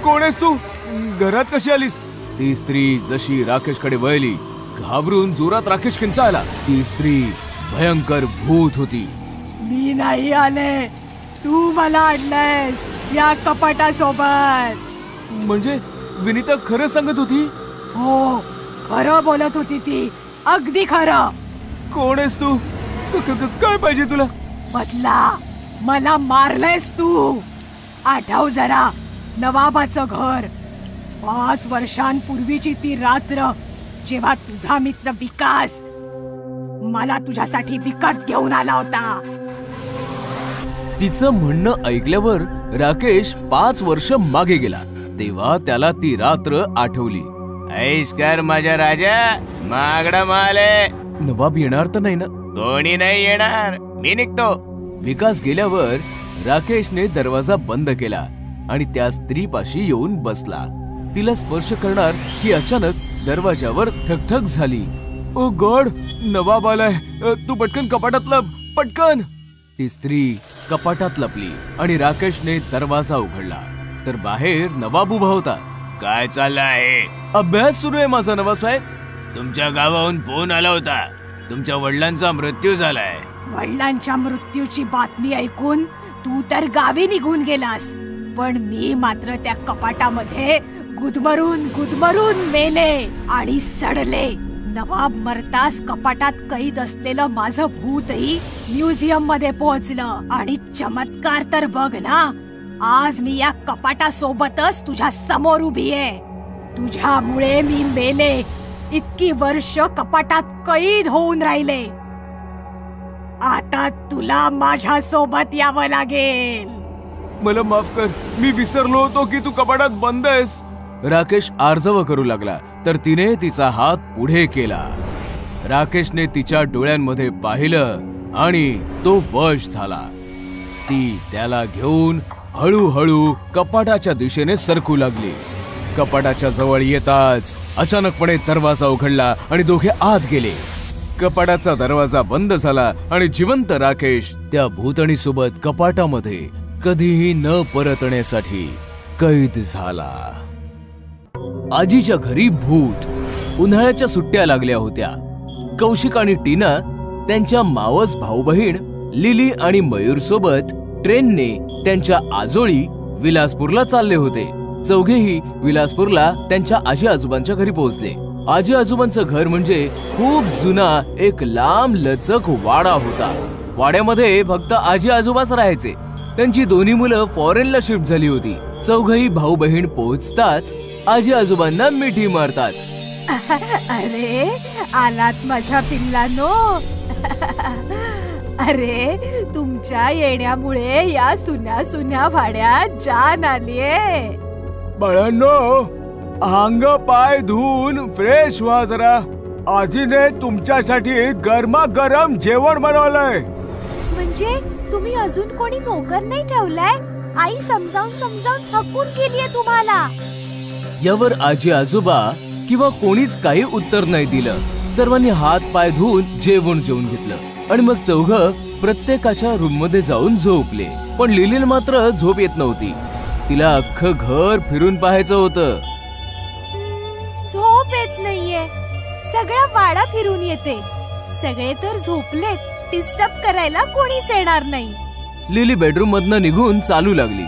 कोण आहेस तू? घरात कशी आलीस? ती स्त्री जशी राकेशकडे वळली, घाबरून जोरात राकेश किंचाळला. ती स्त्री भयंकर भूत होती. मी नाही आले, तू मला आणलंयस या कपाटासोबत. म्हणजे विनिता खरं सांगत होती? हो, खरं बोलत होती ती, अगदी खरं. कोण आहेस तू? काय पाहिजे तुला? बदला, मला मारलंयस तू. आठव जरा नवाबाचं घर, 5 वर्षांपूर्वीची ती रात्र जेव्हा तुझा मित्र विकास मला तुझ्यासाठी विकत घेऊन आला होता. तिचं म्हणणं ऐकल्यावर राकेश 5 वर्ष मागे गेला. तेव्हा त्याला ती रात्र आठवली. ऐशकर माझ्या राजा, मागडा माल आहे. नवाब येणार तर नाही ना? कोणी नाही येणार, मी निघतो. विकास गेल्यावर राकेशने दरवाजा बंद केला आणि त्या स्त्रीपाशी येऊन बसला. तिला स्पर्श करणार की अचानक दरवाजावर ठकठक झाली. ओ गॉड, नवाब आलाय. तू पटकन कपाटात लप, पटकन. ती स्त्री कपाटात लपली आणि राकेशने दरवाजा उघडला तर बाहेर नवाब उभा होता. काय चाललं आहे? अभ्यास सुरू आहे माझा नवाब साहेब. तुमच्या गावाहून फोन आला होता, तुमच्या वडिलांचा मृत्यू झालाय. वडिलांच्या मृत्यूची बातमी ऐकून तू तर गावी निघून गेलास, पण मी मात्र त्या कपाटामध्ये गुदमरून गुदमरून मेले आणि सडले. नवाब मरतास कपाटात कैद असलेलं माझं भूतही म्युझियम मध्ये पोहोचलं. आणि चमत्कार तर बघ ना, आज मी या कपाटासोबतच तुझ्या समोर उभी आहे. तुझ्यामुळे मी मेले, इतकी वर्ष कपाटात कैद होऊन राहिले. आता तुला माझ्या सोबत यावं लागेल. मला माफ कर, मी विसरलो होतो की तू कपाटात बंद आहेस. राकेश आर्जव करू लागला तर तिने तिचा हात पुढे केला. राकेशने तिच्या डोळ्यांमध्ये पाहिलं आणि तो वश झाला. ती त्याला घेऊन हळूहळू कपाटाच्या दिशेने सरकू लागली. कपाटाच्या जवळ येताच अचानकपणे दरवाजा उघडला आणि दोघे आत गेले. कपाटाचा दरवाजा बंद झाला आणि जिवंत राकेश त्या भूतणीसोबत कपाटामध्ये कधीही न परतण्यासाठी कैद झाला. आजीच्या घरी भूत. उन्हाळ्याच्या सुट्ट्या लागल्या होत्या. कौशिक आणि टीना त्यांच्या मावस भाऊ बहीण लिली आणि मयूर सोबत ट्रेनने त्यांच्या आजोळी विलासपूरला चालले होते. चौघेही विलासपूरला त्यांच्या आजी आजोबांच्या घरी पोहोचले. आजी आजोबांचं घर म्हणजे खूप जुना एक लांब लचक वाडा होता. वाड्यामध्ये फक्त आजी आजोबाच राहायचे. त्यांची दोन्ही मुलं फॉरेनला शिफ्ट झाली होती. चौघही भाऊ बहीण पोहोचताच आजी आजोबांना मिठी मारतात. अरे आलात माझ्या पिल्लांनो. अरे तुमच्या येण्यामुळे या सुन्या सुन्या भाड्यात जान आलीये. बाळांनो, अंग पाय धुवून फ्रेश व्हा जरा. आजीने तुमच्यासाठी गरमागरम जेवण बनवलंय. म्हणजे तुम्ही अजून कोणी नोकर नाही ठेवलाय? आई समजावून समजावून थकून गेलीये तुम्हाला. यावर आजी आजोबा किंवा कोणीच काही उत्तर नाही दिलं. सर्वांनी हात पाय धुवून जेवण जेवून घेतलं आणि मग चौघं प्रत्येकाच्या रूम मध्ये जाऊन झोपले. पण लिलीला मात्र झोप येत नव्हती. तिला अख्खं घर फिरून पाहायचं होतं. झोप येत नाहीये. सगळा वाडा फिरून येते. सगळे तर झोपलेत, डिस्टर्ब करायला कोणीच येणार नाही. लिली बेडरूम मधनं निघून चालू लागली.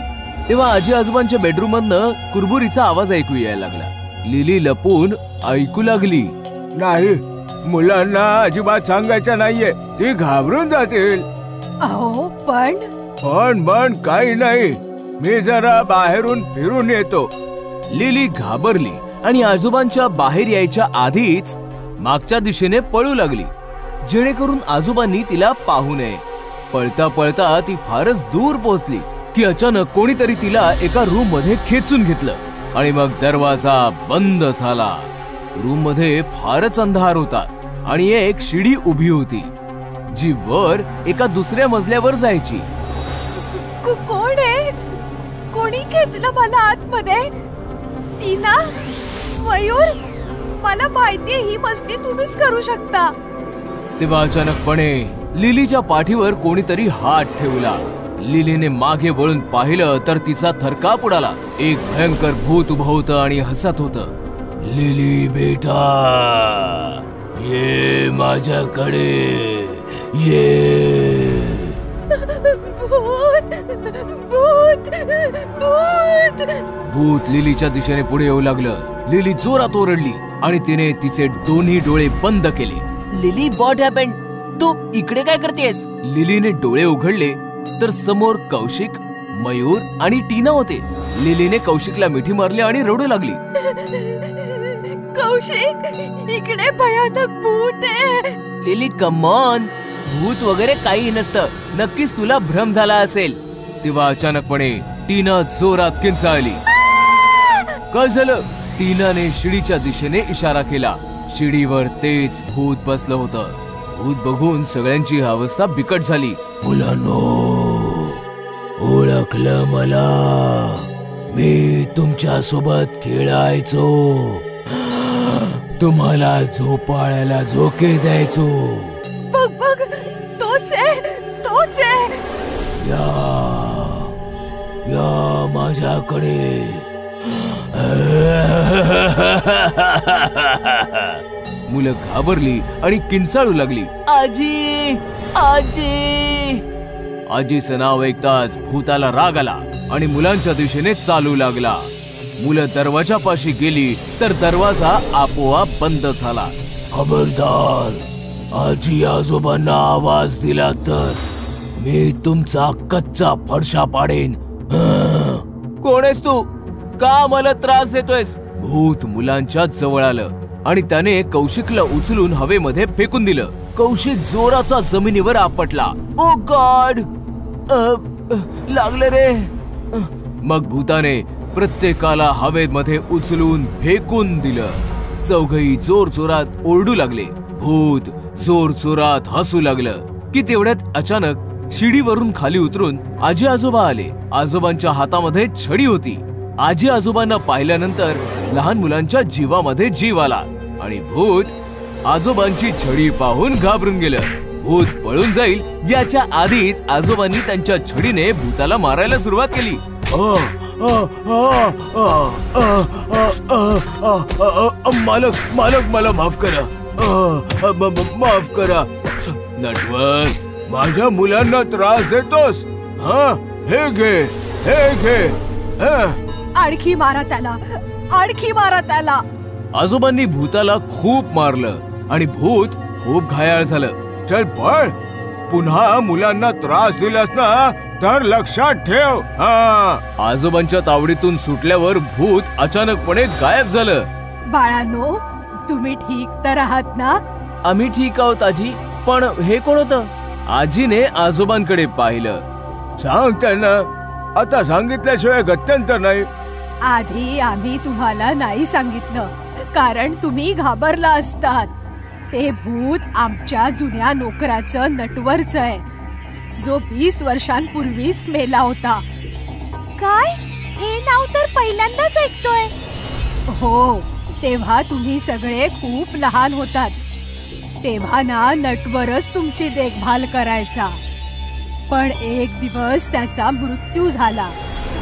तेव्हा आजी आजोबांच्या बेडरूम मधनं कुरबुरीचा आवाज ऐकू यायला लागला. लिली लपून ऐकू लागली. नाही, मुलांना अजिबात सांगायचं नाहीये, ती घाबरून जातील. अहो पण काही नाही, मी जरा बाहेरून फिरून येतो. लिली घाबरली आणि आजोबांच्या बाहेर यायच्या आधीच मागच्या दिशेने पळू लागली. जेणेकरून आजोबांनी तिला पाहू नये. पळता पळता ती फारच दूर पोहोचली की अचानक कोणीतरी तिला एका रूम मध्ये खेचून घेतलं आणि मग दरवाजा बंद झाला. रूम मध्ये फारच अंधार होता आणि एक शिडी उभी होती जी वर एका दुसऱ्या मजल्यावर जायची. कोण आहे? कोणी खेचलं मला आतमध्ये? टीना? मयूर? मला माहितीये ही मस्ती तुम्हीच करू शकता. तेव्हा अचानकपणे लिलीच्या पाठीवर कोणीतरी हात ठेवला. लिलीने मागे वळून पाहिलं तर तिचा थरकाप उडाला. एक भयंकर भूत उभं होतं आणि हसत होतं. लिली बेटा, ये माझ्याकडे ये. भूत भूत भूत. भूत लिलीच्या दिशेने पुढे येऊ लागलं. लिली जोरात ओरडली आणि तिने तिचे दोन्ही डोळे बंद केले. Lily, what happened? तू इकडे काय करतेस? लिलीने डोळे उघडले तर समोर कौशिक, मयूर आणि टीना होते. लिलीने कौशिकला मिठी मारली आणि रडू लागली. कौशिक, इकडे भयानक भूत आहे. लिली, कम ऑन, भूत वगैरे काही नसतं. नक्कीच तुला भ्रम झाला असेल. तेव्हा अचानकपणे टीना जोरात किंचाळली. काय झालं? टीनाने शिडीच्या दिशेने इशारा केला. शिडीवर तेच भूत बसलं होतं. भूत बघून सगळ्यांची अवस्था बिकट झाली. मुलांनो, ओळखलं मला? मी तुमच्या सोबत खेळायचो, तुम्हाला झोपाळ्याला झोके द्यायचो. बघ बघ, तोच आहे, तोच आहे. या माझ्याकडे. मुलं घाबरली आणि किंचाळू लागली. आजी, आजी. आजीचं नाव ऐकताच भूताला राग आला आणि मुलांच्या दिशेने चालू लागला. मुलं दरवाजापाशी गेली तर दरवाजा आपोआप बंद झाला. खबरदार, आजी आजोबांना आवाज दिला तर मी तुमचा कच्चा फडशा पाडेन. कोण आहेस तू? का मला त्रास देतोयस? भूत मुलांच्या जवळ आलं आणि त्याने कौशिकला उचलून हवेमध्ये फेकून दिलं. कौशिक जोराचा जमिनीवर आपटला. ओ गॉड, लागलं रे. मग भूताने प्रत्येकाला हवेमध्ये उचलून फेकून दिलं. चौघही जोर जोरात ओरडू लागले. भूत जोर जोरात हसू लागलं की तेवढ्यात अचानक शिडीवरून खाली उतरून आजी आजोबा आले. आजोबांच्या हातामध्ये छडी होती. आजी आजोबांना पाहिल्यानंतर लहान मुलांच्या जीवामध्ये जीव आला आणि भूत आजोबांची छडी पाहून घाबरून गेलं. भूत पळून जाईल याच्या आधीच आजोबांनी त्यांच्या छडीने भूताला मारायला सुरुवात केली. मालक, मालक, मला माफ करा, माफ करा. नटवर, माझ्या मुलांना त्रास देतोस? हे घे, हे घे. आणखी मारा त्याला, आणखी मारा त्याला. आजोबांनी भूताला खूप मारलं आणि भूत खूप घायाळ झालं. चल पळ, पुन्हा मुलांना त्रास दिलास ना तर लक्षात ठेव. आजोबांच्या तावडीतून सुटल्यावर भूत अचानकपणे गायब झालं. बाळांनो, तुम्ही ठीक तर आहात ना? आम्ही ठीक आहोत आजी. पण हे कोण होतं? आजीने आजोबांकडे पाहिलं. सांग त्यांना, आता सांगितल्याशिवाय गत्यंतर नाही. आधी आम्ही तुम्हाला नाही सांगितलं कारण तुम्ही घाबरला असतात. ते भूत आमच्या जुन्या नोकराचं नटवरच आहे, जो 20 वर्षांपूर्वीच मेला होता. काय? हे नाव तर पहिल्यांदाच ऐकतोय. हो, तेव्हा तुम्ही सगळे खूप लहान होतात. तेव्हा ना नटवरच तुमची देखभाल करायचा. पण एक दिवस त्याचा मृत्यू झाला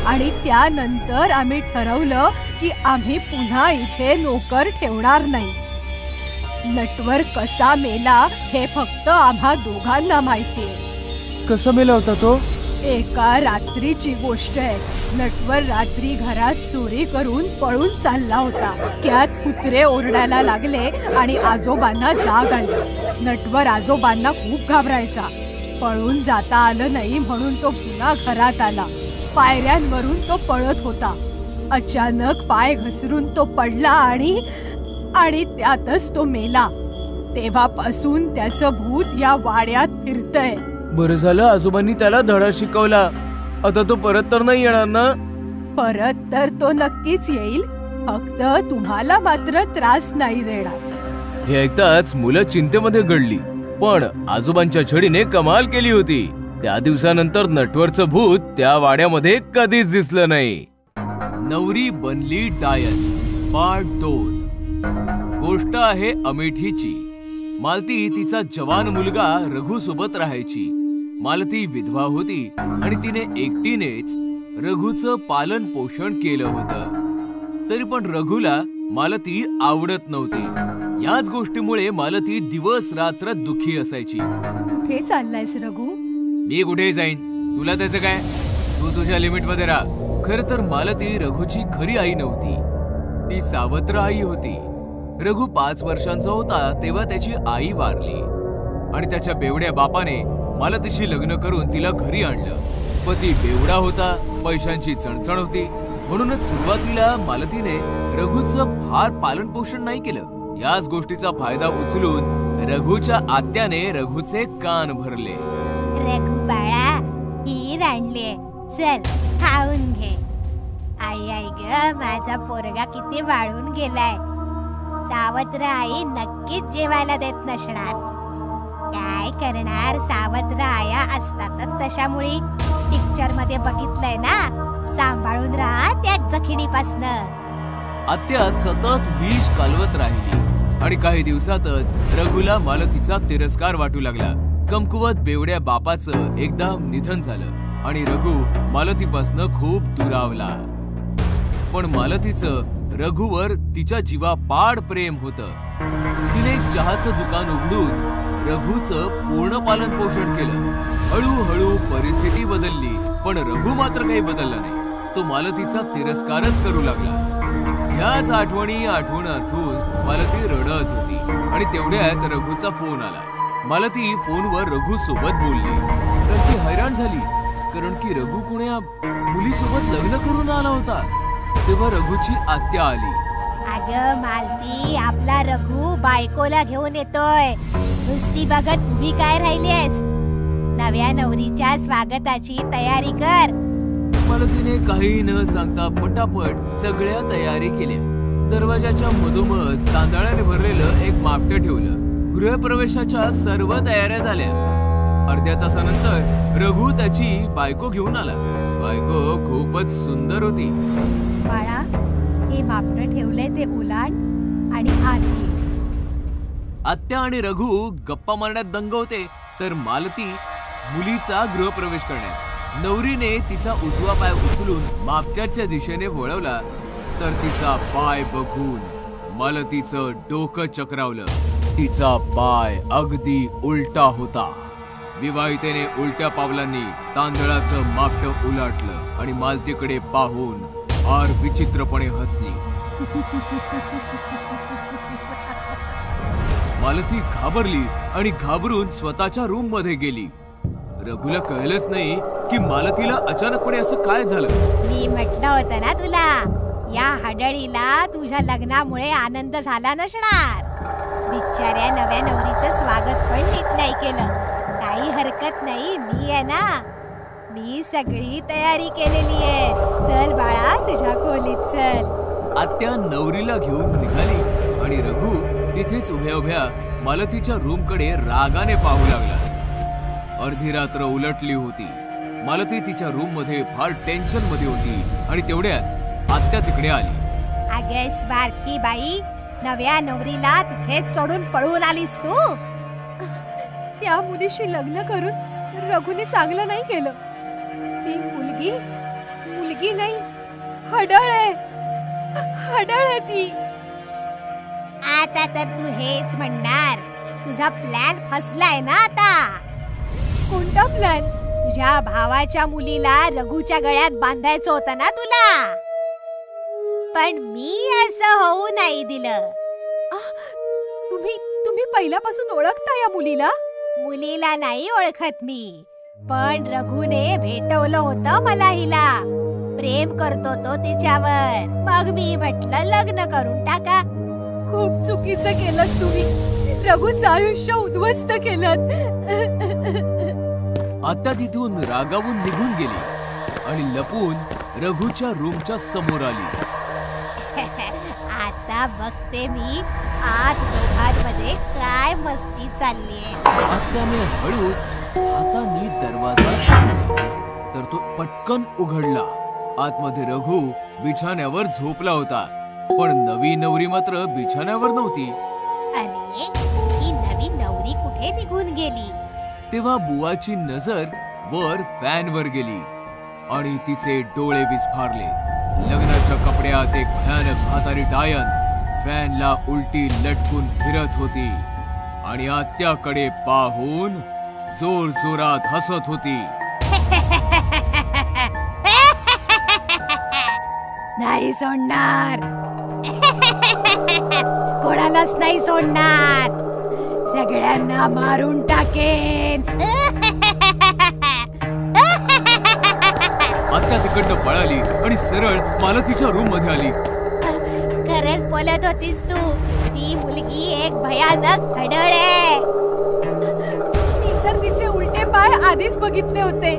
आणि त्यानंतर आम्ही ठरवलं की आम्ही पुन्हा इथे नोकर ठेवणार नाही. नटवर कसा मेला हे फक्त आम्हा दोघांना माहितीये. कसा मेला होता तो? एका रात्रीची गोष्ट आहे. नटवर रात्री घरात चोरी करून पळून चालला होता. त्यात कुत्रे ओरडायला लागले आणि आजोबांना जाग आली. नटवर आजोबांना खूप घाबरायचा. पळून जाता आलं नाही म्हणून तो पुन्हा घरात आला. पायऱ्यांवरून तो पळत होता. अचानक पाय घसरून तो पडला आणि त्यातच तो मेला. तेव्हापासून त्याचं भूत या वाड्यात फिरतय. बरं झालं आजोबांनी त्याला धडा शिकवला. आता तो परत तर नाही येणार ना? परत तर तो नक्कीच येईल, फक्त तुम्हाला मात्र त्रास नाही देणार. हे ऐकताच मुलं चिंतेमध्ये गडली. पण आजोबांच्या छडीने कमाल केली होती. त्या दिवसानंतर नटवरचं भूत त्या वाड्यामध्ये कधीच दिसलं नाही. नवरी बनली डायन पार्ट 2. गोष्ट आहे अमेठीची. मालती तिचा जवान मुलगा रघु सोबत राहायची. मालती विधवा होती आणि तिने एकटीनेच रघुचं पालन पोषण केलं होतं. तरी पण रघुला मालती आवडत नव्हती. याच गोष्टीमुळे मालती दिवस रात्र दुःखी असायची. कुठे चाललायस रघु? मी कुठे जाईन, तुला त्याचं काय? तू तुझ्या लिमिट मध्ये राहा. खरं तर मालती रघुची खरी आई नव्हती, ती सावत्र आई होती. रघु 5 वर्षांचा होता तेव्हा त्याची आई वारली आणि त्याच्या बेवड्या बापाने मालतीशी लग्न करून तिला घरी आणलं. पती बेवडा होता, पैशांची चणचण होती, म्हणूनच सुरुवातीला मालतीने रघुचं फार पालन पोषण नाही केलं. याच गोष्टीचा फायदा उचलून रघुच्या आत्याने रघुचे कान भरले. रघु बाळा, खीर आणले, चल खाऊन घे. आई आई ग, माझा पोरगा किती वाळून गेलाय. सावत्र आई नक्कीच जेवायला देत नसणार. काय करणार, सावत्र आया असतातच तशामुळे. पिक्चर मध्ये बघितलंय ना, सांभाळून राहा त्या जखिणीपासनं. आत्या सतत विष कालवत राहिली आणि काही दिवसातच रघुला मालतीचा तिरस्कार वाटू लागला. कमकुवत बेवड्या बापाचं एकदा निधन झालं आणि रघु मालतीपासनं खूप दुरावला. पण मालतीचं रघुवर तिच्या जीवापाड प्रेम होतं. तिने चहाचं दुकान उघडून रघुचं पूर्ण पालन पोषण केलं. हळूहळू परिस्थिती बदलली, पण रघु मात्र काही बदलला नाही. तो मालतीचा तिरस्कारच करू लागला. याच आठवणी आठवून मालती रडत होती आणि तेवढ्यात रघुचा फोन आला. मालती फोनवर रघु सोबत बोलली तर ती हैराण झाली, कारण की रघु कोण्या मुलीसोबत लग्न करून आला होता. तेव्हा रघुची आत्या आली. अगं मालती, आपला रघु बायकोला घेऊन येतोय. नुसती बघत उभी काय राहिलीस? नव्या नवरीच्या स्वागताची तयारी कर. मालतीने काही न सांगता पटापट सगळ्या तयारी केल्या. दरवाजाच्या मधोमध तांदळाने भरलेलं एक मापटं ठेवलं. गृहप्रवेशाच्या सर्व तयाऱ्या झाल्या. अर्ध्या तासानंतर रघु त्याची बायको घेऊन आला. बायको खूपच सुंदर होती. बाळा, हे मापटं ठेवलंय ते उलाट आणि आधी. आत्या आणि रघु गप्पा मारण्यात दंग होते, तर मालती मुलीचा गृहप्रवेश करण्यात. नवरीने तिचा उजवा पाय उचलून मापट्याच्या दिशेने वळवला तर तिचा पाय बघून मालतीचं डोकं चक्रावलं. तिचा पाय अगदी उलटा होता. विवाहितेने उलट्या पावलांनी तांदळाचं मापटं उलटलं आणि मालतीकडे पाहून फार विचित्रपणे हसली. मालती घाबरली आणि घाबरून स्वतःच्या रूम मध्ये गेली. रघुला कळलंच नाही की मालतीला अचानकपणे असं काय झालं. मी म्हटलं होतं ना तुला, या हडळीला तुझ्या लग्नामुळे आनंद झाला नसणार. बिचाऱ्या नव्या नवरीचं स्वागत पण नीट नाही केलं. काही हरकत नाही, मी आहे ना, मी सगळी तयारी केलेली आहे. चल बाळा, तुझ्या खोलीत चल. आत्या नवरीला घेऊन निघाली आणि रघु तिथेच उभ्या उभ्या मालतीच्या रूमकडे रागाने पाहू लागला. अर्धी रात्र उलटली होती. मालती तिच्या रूम मध्ये फार टेन्शन मध्ये होती आणि तेवढ्यात आत्या तिकडे आली. अगे स्वार्थी बाई, नव्या नवरीला तिथेच सोडून पळून आलीस तू? त्या मुलीशी लग्न करून रघुने चांगलं नाही केलं. ती मुलगी नाही, हडळ आहे ती. आता तर तू हेच म्हणणार, तुझा प्लॅन फसलाय ना आता. कोणता प्लॅन? तुझ्या भावाच्या मुलीला रघुच्या गळ्यात बांधायचं होतं ना तुला, पण मी असं होऊ नाही दिलं. तुम्ही पहिल्यापासून ओळखता या मुलीला? मुलीला नाही ओळखत मी, पण रघुने भेटवलं होतं मला हिला. प्रेम करतो तो तिच्यावर. मग मी म्हटलं लग्न करून टाका. खूप चुकीचं केलं तुम्ही. रघुचं आयुष्य उद्ध्वस्त केलं. आत्या तिथून रागावून निघून गेली आणि लपून रघुच्या रूमच्या समोर आली. आता बघते मी आत दोघांमध्ये काय मस्ती चाललीये. आत्याने हळूच हाताने दरवाजा उघडला, तर तो पटकन उघडला. आतमध्ये रघु बिछाण्यावर झोपला होता, पण नवी नवरी मात्र बिछाण्यावर नव्हती. अरे, ही नवी नवरी कुठे निघून गेली? तेव्हा बुवाची नजर वर फॅनवर गेली आणि तिचे डोळे विस्फारले. लग्नाच्या कपड्यात एक भयानक म्हातारी डायन फॅनला उलटी लटकून फिरत होती आणि आत्याकडे पाहून जोर जोरात हसत होती. नाही सोडणार, कोणालाच नाही सोडणार, सगळ्यांना मारून टाकेन. आत्या तिकडनं पळाली आणि सरळ मालतीच्या रूम मध्ये आली. खरंच बोलत होतीस तू, ती मुलगी एक भयानक हडळ आहे. मी तर तिचे उलटे पाय आधीच बघितले होते.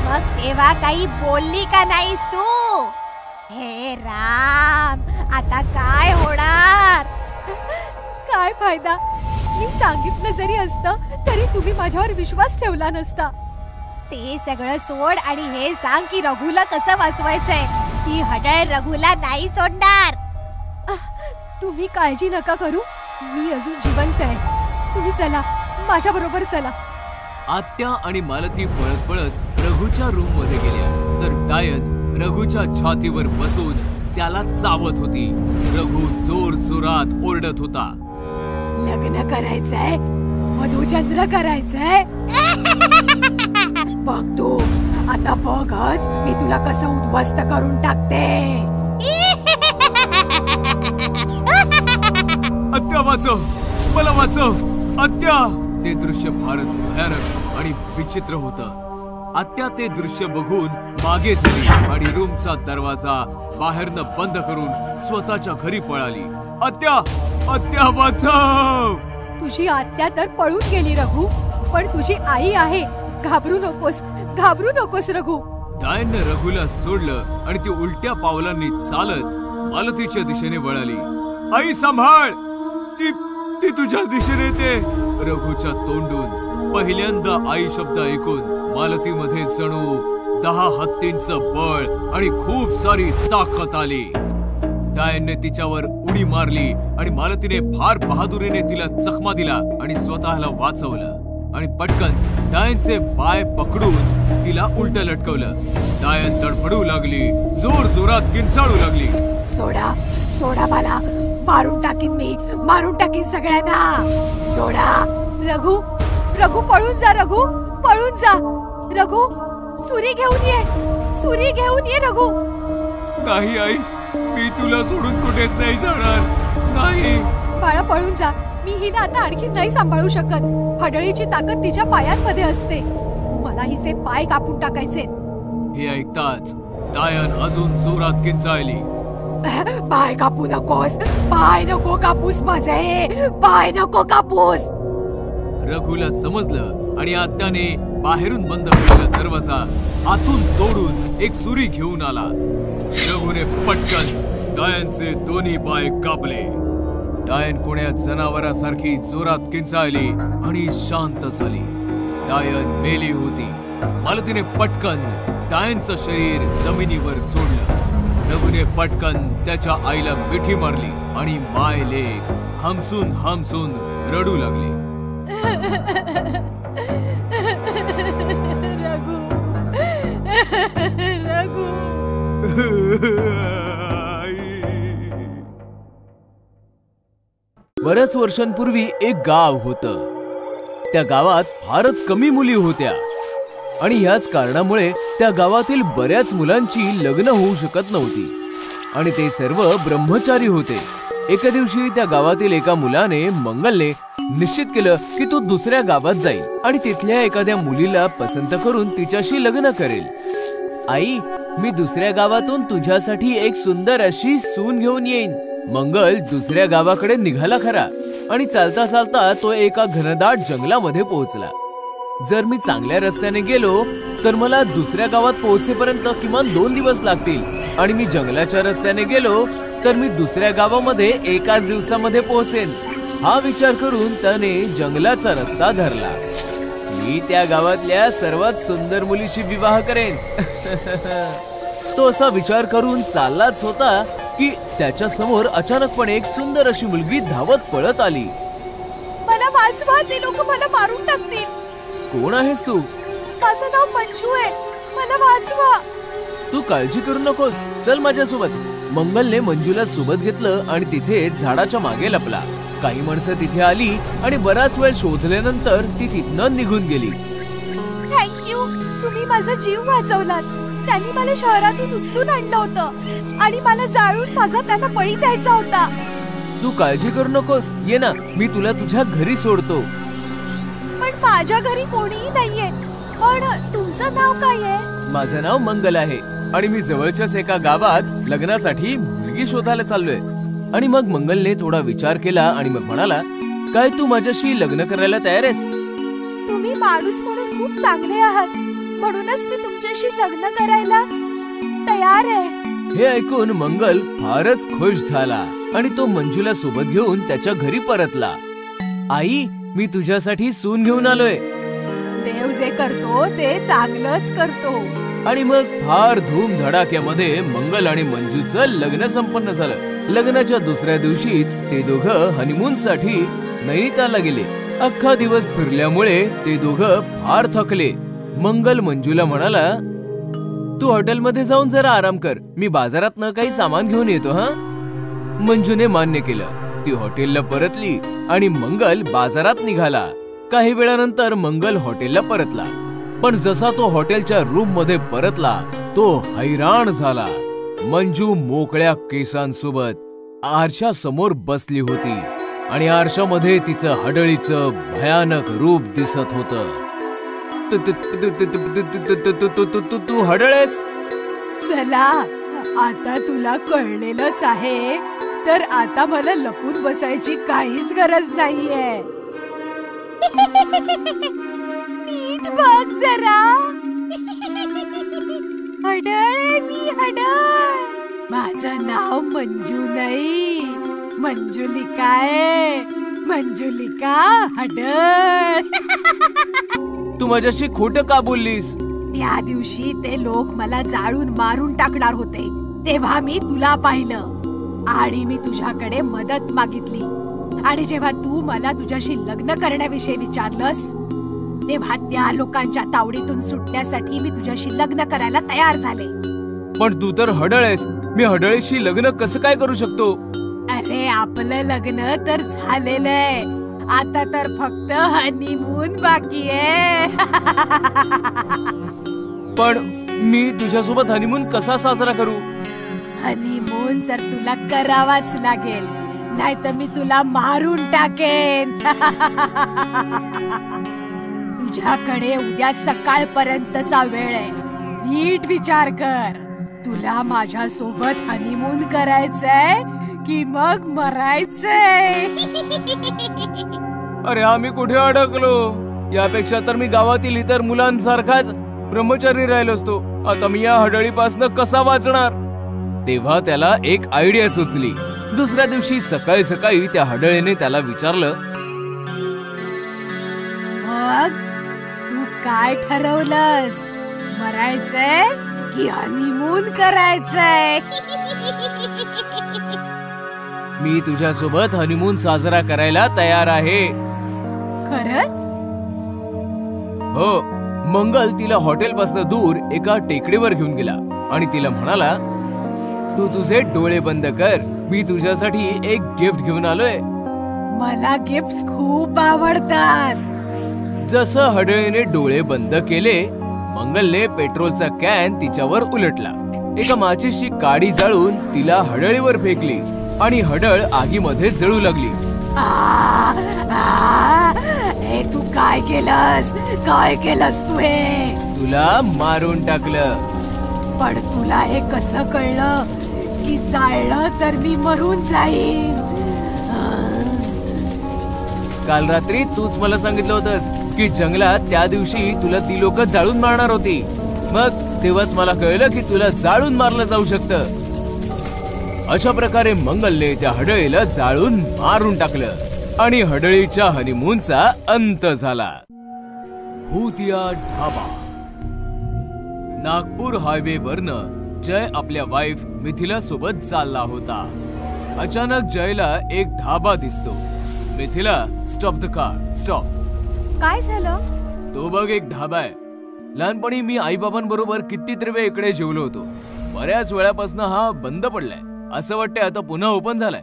मग तेव्हा काही बोलली का नाहीस तू? हे राम, आता काय होणार? काय फायदा, मी सांगितलं जरी असतं तरी तुम्ही माझ्यावर विश्वास ठेवला नसता. ते सगळं सोड आणि हे सांग की रघुला कसं वाचवायचंय. ती हडळ रघुला नाही सोडणार. तुम्ही काळजी नका करू, मी अजून जिवंत आहे. तुम्ही चला, माझ्या बरोबर चला. आत्या आणि मालती पळत पळत रघुच्या रूम मध्ये गेल्या, तर डायन रघुच्या छातीवर बसून त्याला चावत होती. रघु जोर जोरात ओरडत होता. लग्न करायचंय, मधुचंद्र करायचंय. बघ तू, आता बघच मी तुला कसं उद्ध्वस्त करून टाकते. आत्या वाचव, मला वाचव, आत्या. ते दृश्य फारच भयानक आणि विचित्र होतं. आत्या ते दृश्य बघून मागे झाली आणि रूमचा दरवाजा बाहेरनं बंद करून स्वतःच्या घरी पळाली. आत्या, आत्या वाचव. तुझी आत्या तर पळून गेली रघु, पण तुझी आई आहे. घाबरू नकोस, घाबरू नकोस रघु. डायनने रघुला सोडलं आणि ती उलट्या पावलांनी चालत मालतीच्या दिशेने वळाली. आई सांभाळ, ती तुझ्या दिशेने येते. रघुच्या तोंडून पहिल्यांदा आई शब्द ऐकून मालतीमध्ये जणू 10 हत्तींचं बळ आणि खूप सारी ताकद आली. डायनने तिच्यावर उडी मारली आणि मालतीने फार बहादुरीने तिला चकमा दिला आणि स्वतःला वाचवलं. आणि पटकन डायनचे पाय पकडून तिला उलट लटकवलं. डायन तडफडू लागली, जोर जोरात किंचाळू लागली. सोडा, सोडा मला, मारून टाकीन मी, मारून टाकीन सगळ्यांना. सोडा. रघु, रघु पळून जा, रघु पळून जा. रघु, सुरी घेऊन ये, सुरी घेऊन ये रघु. नाही आई, मी तुला सोडून कुठेच नाही जाणार. नाही बाळा, पळून जा. मी हिला आता आणखी नाही सांभाळू शकत. हडळीची ताकद तिच्या पायांमध्ये असते. मला हिचे पाय कापून टाकायचे. हे ऐकताच डायन अजून जोरात किंचाळली. पाय कापू नकोस, पाय नको कापूस माझे, पाय नको कापूस. रघुला समजलं आणि आत्याने बाहेरून बंद केलेला दरवाजा आतून तोडून एक सुरी घेऊन आला. रघुने पटकन डायनचे दोन्ही पाय कापले. डायन कोण्या जनावरासारखी जोरात किंचाळली आणि शांत झाली. डायन मेली होती. मालतीने पटकन डायनचं शरीर जमिनीवर सोडलं. रघुने पटकन त्याच्या आईला मिठी मारली आणि माय लेक हमसून हमसून रडू लागले. रघु, रघु. बऱ्याच वर्षांपूर्वी एक गाव होतं. त्या गावात फारच कमी मुली होत्या आणि ह्याच कारणामुळे त्या गावातील बऱ्याच मुलांची लग्न होऊ शकत नव्हती आणि ते सर्व ब्रह्मचारी होते. एका दिवशी त्या गावातील एका मुलाने मंगलने निश्चित केलं की तो दुसऱ्या गावात जाईल आणि तिथल्या एखाद्या मुलीला पसंत करून तिच्याशी लग्न करेल. आई, मी दुसऱ्या गावातून तुझ्यासाठी एक सुंदर अशी सून घेऊन येईन. मंगल दुसऱ्या गावाकडे निघाला खरा, आणि चालता चालता तो एका घनदाट जंगलामध्ये पोहोचला. जर मी चांगल्या रस्त्याने गेलो तर मला दुसऱ्या गावात पोहोचेपर्यंत किमान 2 दिवस लागतील, आणि मी जंगलाच्या रस्त्याने गेलो तर मी दुसऱ्या गावामध्ये एकाच दिवसामध्ये पोहोचेन. हा विचार करून त्याने जंगलाचा रस्ता धरला. मी त्या गावातल्या सर्वात सुंदर मुलीशी विवाह करेन. तो असा विचार करून चाललाच होता की त्याच्या समोर अचानकपणे एक सुंदर अशी मुलगी धावत पळत आली. मला वाचवा, ते लोक मला मारून टाकतील. कोण आहेस तू? माझं नाव मंजू आहे, मला वाचवा. तू काळजी करू नकोस, चल माझ्यासोबत. मंगलने मंजूला सोबत घेतलं आणि तिथे झाडाच्या मागे लपला. काही माणसं तिथे आली आणि बराच वेळ शोधल्यानंतर ती तिथनं निघून गेली. थँक्यू, तुम्ही माझा जीव वाचवलात. त्यांनी मला शहरातून उचलून आणलं होतं आणि मला जाळून माझा त्यांना बळी द्यायचा होता. तू काळजी करू नकोस, ये ना, मी तुला तुझ्या घरी सोडतो. पण माझ्या घरी कोणीही नाहीये. पण तुमचं नाव काय आहे? माझं नाव मंगल आहे आणि मी जवळच्याच एका गावात लग्नासाठी मुलगी शोधायला चाललोय. आणि मग मंगलने थोडा विचार केला आणि मग म्हणाला, काय तू माझ्याशी लग्न करायला तयार आहेस? तुम्ही माणूस म्हणून खूप चांगले आहात, म्हणूनच मी तुमच्याशी लग्न करायला तयार आहे. हे ऐकून मंगल फारच खुश झाला आणि तो मंजूला सोबत घेऊन त्याच्या घरी परतला. आई, मी तुझ्यासाठी सून घेऊन आलोय. देव जे करतो ते चांगलंच करतो. आणि मग फार धूमधडाक्यामध्ये मंगल आणि मंजूचं लग्न संपन्न झालं. लग्नाच्या दुसऱ्या दिवशीच ते दोघं हनीमून साठी नैनितालला गेले. अख्खा दिवस फिरल्यामुळे ते दोघं फार थकले. मंगल मंजूला म्हणाला, तू हॉटेलमध्ये जाऊन जरा आराम कर, मी बाजारातनं काही सामान घेऊन येतो. हा. मंजूने मान्य केलं. ती हॉटेलला परतली आणि मंगल बाजारात निघाला. काही वेळानंतर मंगल हॉटेलला परतला. पण जसा तो हॉटेलच्या रूम मध्ये परतला तो हैराण झाला. मंजू मोकळ्या केसांसोबत आरशा समोर बसली होती आणि आरशामध्ये तिचं हडळीचं भयानक रूप दिसत होतं. तू हडळेस? चला, आता तुला कळलेलंच आहे, तर आता मला लपून बसायची काहीच गरज नाहीये. नीट बघ जरा. हडळ, मी हडळ. माझं नाव मंजू नाही, मंजुलिका आहे. मंजुलिका हडळ. तू माझ्याशी खोटं का बोललीस? त्या दिवशी ते लोक मला जाळून मारून टाकणार होते, तेव्हा मी तुला पाहिलं आणि मी तुझ्याकडे मदत मागितली. आणि जेव्हा तू मला तुझ्याशी लग्न करण्याविषयी विचारलंस तेव्हा त्या लोकांच्या तावडीतून सुटण्यासाठी मी तुझ्याशी लग्न करायला तयार झाले. पण तू तर हडळ आहेस, मी हडळीशी लग्न कसं काय करू शकतो? अरे, आपलं लग्न तर झालेलंय, आता तर फक्त हनीमून बाकी आहे. पण मी तुझ्यासोबत हनीमून कसा साजरा करू? हनीमून तर तुला करावाच लागेल, नाहीतर मी तुला मारून टाकेन. तुझ्याकडे उद्या सकाळपर्यंतचा वेळ आहे, नीट विचार कर. तुला माझ्या सोबत हनीमून करायचंय की मग मरायचंय? अरे, आम्ही कुठे अडकलो? यापेक्षा तर मी गावातील इतर मुलांसारखाच ब्रह्मचारी राहिलो असतो. आता मी या हडळीपासनं कसा वाचणार? तेव्हा त्याला एक आयडिया सुचली. दुसऱ्या दिवशी सकाळी सकाळी त्या हडळीने त्याला विचारलं, मग तू काय ठरवलंस, मरायचंय की हनीमून करायचंय? मी तुझ्यासोबत हनीमून साजरा करायला तयार आहे. खरंच? हो. मंगल तिला हॉटेलपासून दूर एका टेकडीवर घेऊन गेला आणि तिला म्हणाला, तू तुझे डोळे बंद कर, मी तुझ्यासाठी एक गिफ्ट घेऊन आलोय. मला गिफ्ट्स खूप आवडतात. जसं हडळीने डोळे बंद केले, मंगलने पेट्रोलचा कॅन तिच्यावर उलटला. एका माचीची काडी जाळून तिला हडळीवर फेकली आणि हडळ आगीमध्ये जळू लागली. हे तू काय केलंस? काय केलंस तू? हे तुला मारून टाकलं. पण तुला हे कसं कळलं की जाळलं तर मी मरून जाईन? काल रात्री तूच मला सांगितलं होतंस की जंगलात त्या दिवशी तुला ती लोक जाळून मारणार होती. मग तेव्हाच मला कळलं की तुला जाळून मारलं जाऊ शकतं. अशा प्रकारे मंगलने त्या हडळीला जाळून मारून टाकलं आणि हडळीच्या हनीमूनचा अंत झाला. भूतिया ढाबा. नागपूर हायवे वरनं जय आपल्या वाईफ मिथिला सोबत चालला होता. अचानक जयला एक ढाबा दिसतो. Mithila, stop the car, stop. काय झालं? तो बघ एक ढाबा आहे. लहानपणी मी आई बाबांबरोबर कितीतरी वेळ इकडे जेवलो होतो. बऱ्याच वेळापासून हा बंद पडलाय. असं वाटतंय आता पुन्हा ओपन झालाय.